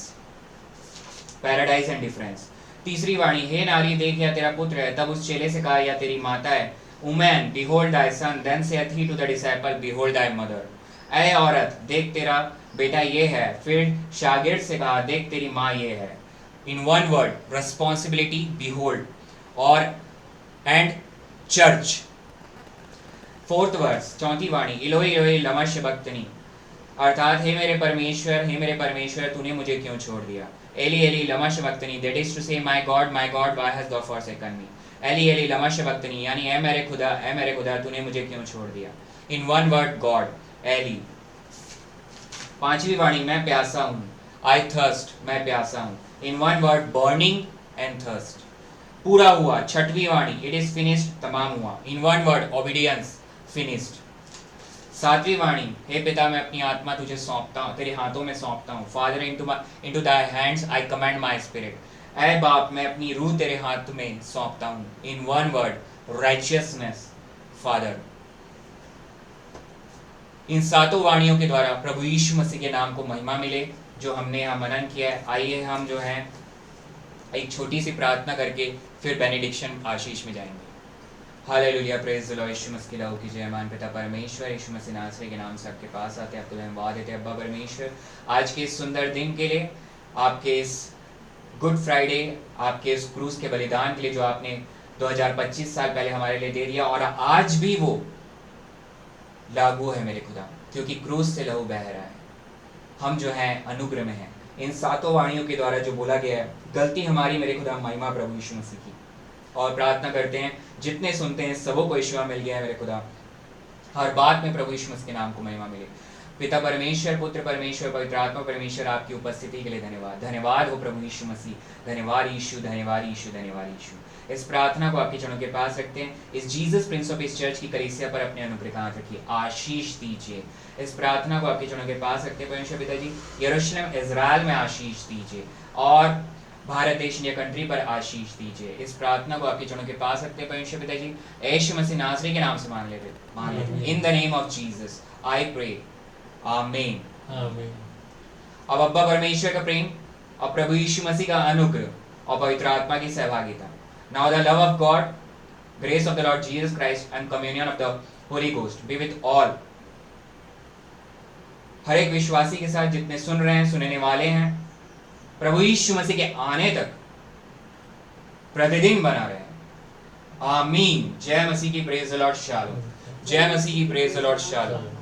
paradise and difference. तीसरी वाणी, हे नारी देख या तेरा पुत्र है। तब उस चेले से कहा या तेरी माता है। Woman behold thy son, then saith he to the disciple behold thy mother। ऐ औरत देख तेरा बेटा ये है। फिर शागिर्द से कहा देख तेरी माँ ये है। इन वन वर्ड, रेस्पॉन्सिबिलिटी, बिहोल्ड और एंड चर्च। फोर्थ वर्स, चौथी वाणी, इलोही इलोही लमा शबक्तनी, अर्थात हे मेरे परमेश्वर तूने मुझे क्यों छोड़ दिया। एली एली लमा शबक्तनी, that is to say my God why has thou forsaken me। एली एली लमा शबक्तनी यानी ऐ मेरे खुदा तूने मुझे क्यों छोड़ दिया। इन वन वर्ड, गॉड, एली। पांचवी वाणी, मैं प्यासा हूँ, आई थर्स्ट, मैं प्यासा हूँ। In one word, burning and thirst, पूरा हुआ। छठवीं वाणी, इट इज फिनिश्ड, तमाम हुआ। In one word, obedience, finished. सातवीं वाणी, हे पिता मैं अपनी आत्मा तुझे सौंपता हूँ, तेरे हाथों में सौंपता हूँ। Father into thy hands I command my spirit. ऐ बाप मैं अपनी रूह तेरे हाथ में सौंपता हूँ। In one word, righteousness, father. इन 7 वाणियों के द्वारा प्रभु यीशु मसीह के नाम को महिमा मिले जो हमने यहाँ मनन किया है। आइए हम जो है एक छोटी सी प्रार्थना करके फिर बेनेडिक्शन आशीष में जाएंगे। Hallelujah, praise the Lord. Yeshu Masih की लहू की जय। मान पिता परमेश्वर, यीशु मसीह नासरी के नाम से आपके पास आते हैं, आपको धन्यवाद देते हैं अब्बा परमेश्वर, आज के इस सुंदर दिन के लिए, आपके इस गुड फ्राइडे, आपके इस क्रूस के बलिदान के लिए जो आपने 2025 साल पहले हमारे लिए दे दिया, और आज भी वो लागू है मेरे खुदा, क्योंकि क्रूस से लहू बह रहा है। हम जो हैं अनुग्रह में हैं। इन सातों वाणियों के द्वारा जो बोला गया है, गलती हमारी मेरे खुदा, महिमा प्रभु यीशु मसीह की। और प्रार्थना करते हैं जितने सुनते हैं सबों को ईश्वर मिल गया है मेरे खुदा, हर बात में प्रभु यीशु मसीह के नाम को महिमा मिले। पिता परमेश्वर, पुत्र परमेश्वर, पवित्र आत्मा परमेश्वर, आपकी उपस्थिति के लिए धन्यवाद। धन्यवाद हो प्रभु यीशु मसीह, धन्यवाद यीशु, धन्यवाद यीशु, धन्यवाद यीशु। इस प्रार्थना को आपके चरणों के पास रखते हैं। इस जीसस प्रिंस ऑफ इस चर्च की कलीसिया पर अपने अनुग्रह हाथ रखिए, आशीष दीजिए। इस प्रार्थना को आपके चरणों के पास रखते हैं परमेश्वर पिताजी, यरूशलेम इजराइल में आशीष दीजिए, और भारत देश इंडिया कंट्री पर आशीष दीजिए। इस प्रार्थना को आपके चरणों के पास रखते हैं परमेश्वर पिताजी, यीशु मसीह नासरी के नाम से मांग लेते, in the name of Jesus I pray, आमीन। आमीन। अब अब्बा परमेश्वर का प्रेम और प्रभु यीशु मसीह का अनुग्रह और पवित्र आत्मा की सहभागिता, now the love of God, grace of the Lord Jesus Christ and communion of the Holy Ghost be with all. हर एक विश्वासी के साथ, जितने सुन रहे हैं, सुनने वाले हैं, प्रभु यीशु मसीह के आने तक प्रतिदिन बना रहे। आमीन। जय मसीह की, प्रेज द लॉर्ड, शालोम। जय मसीह की, प्रेज द लॉर्ड, शालोम।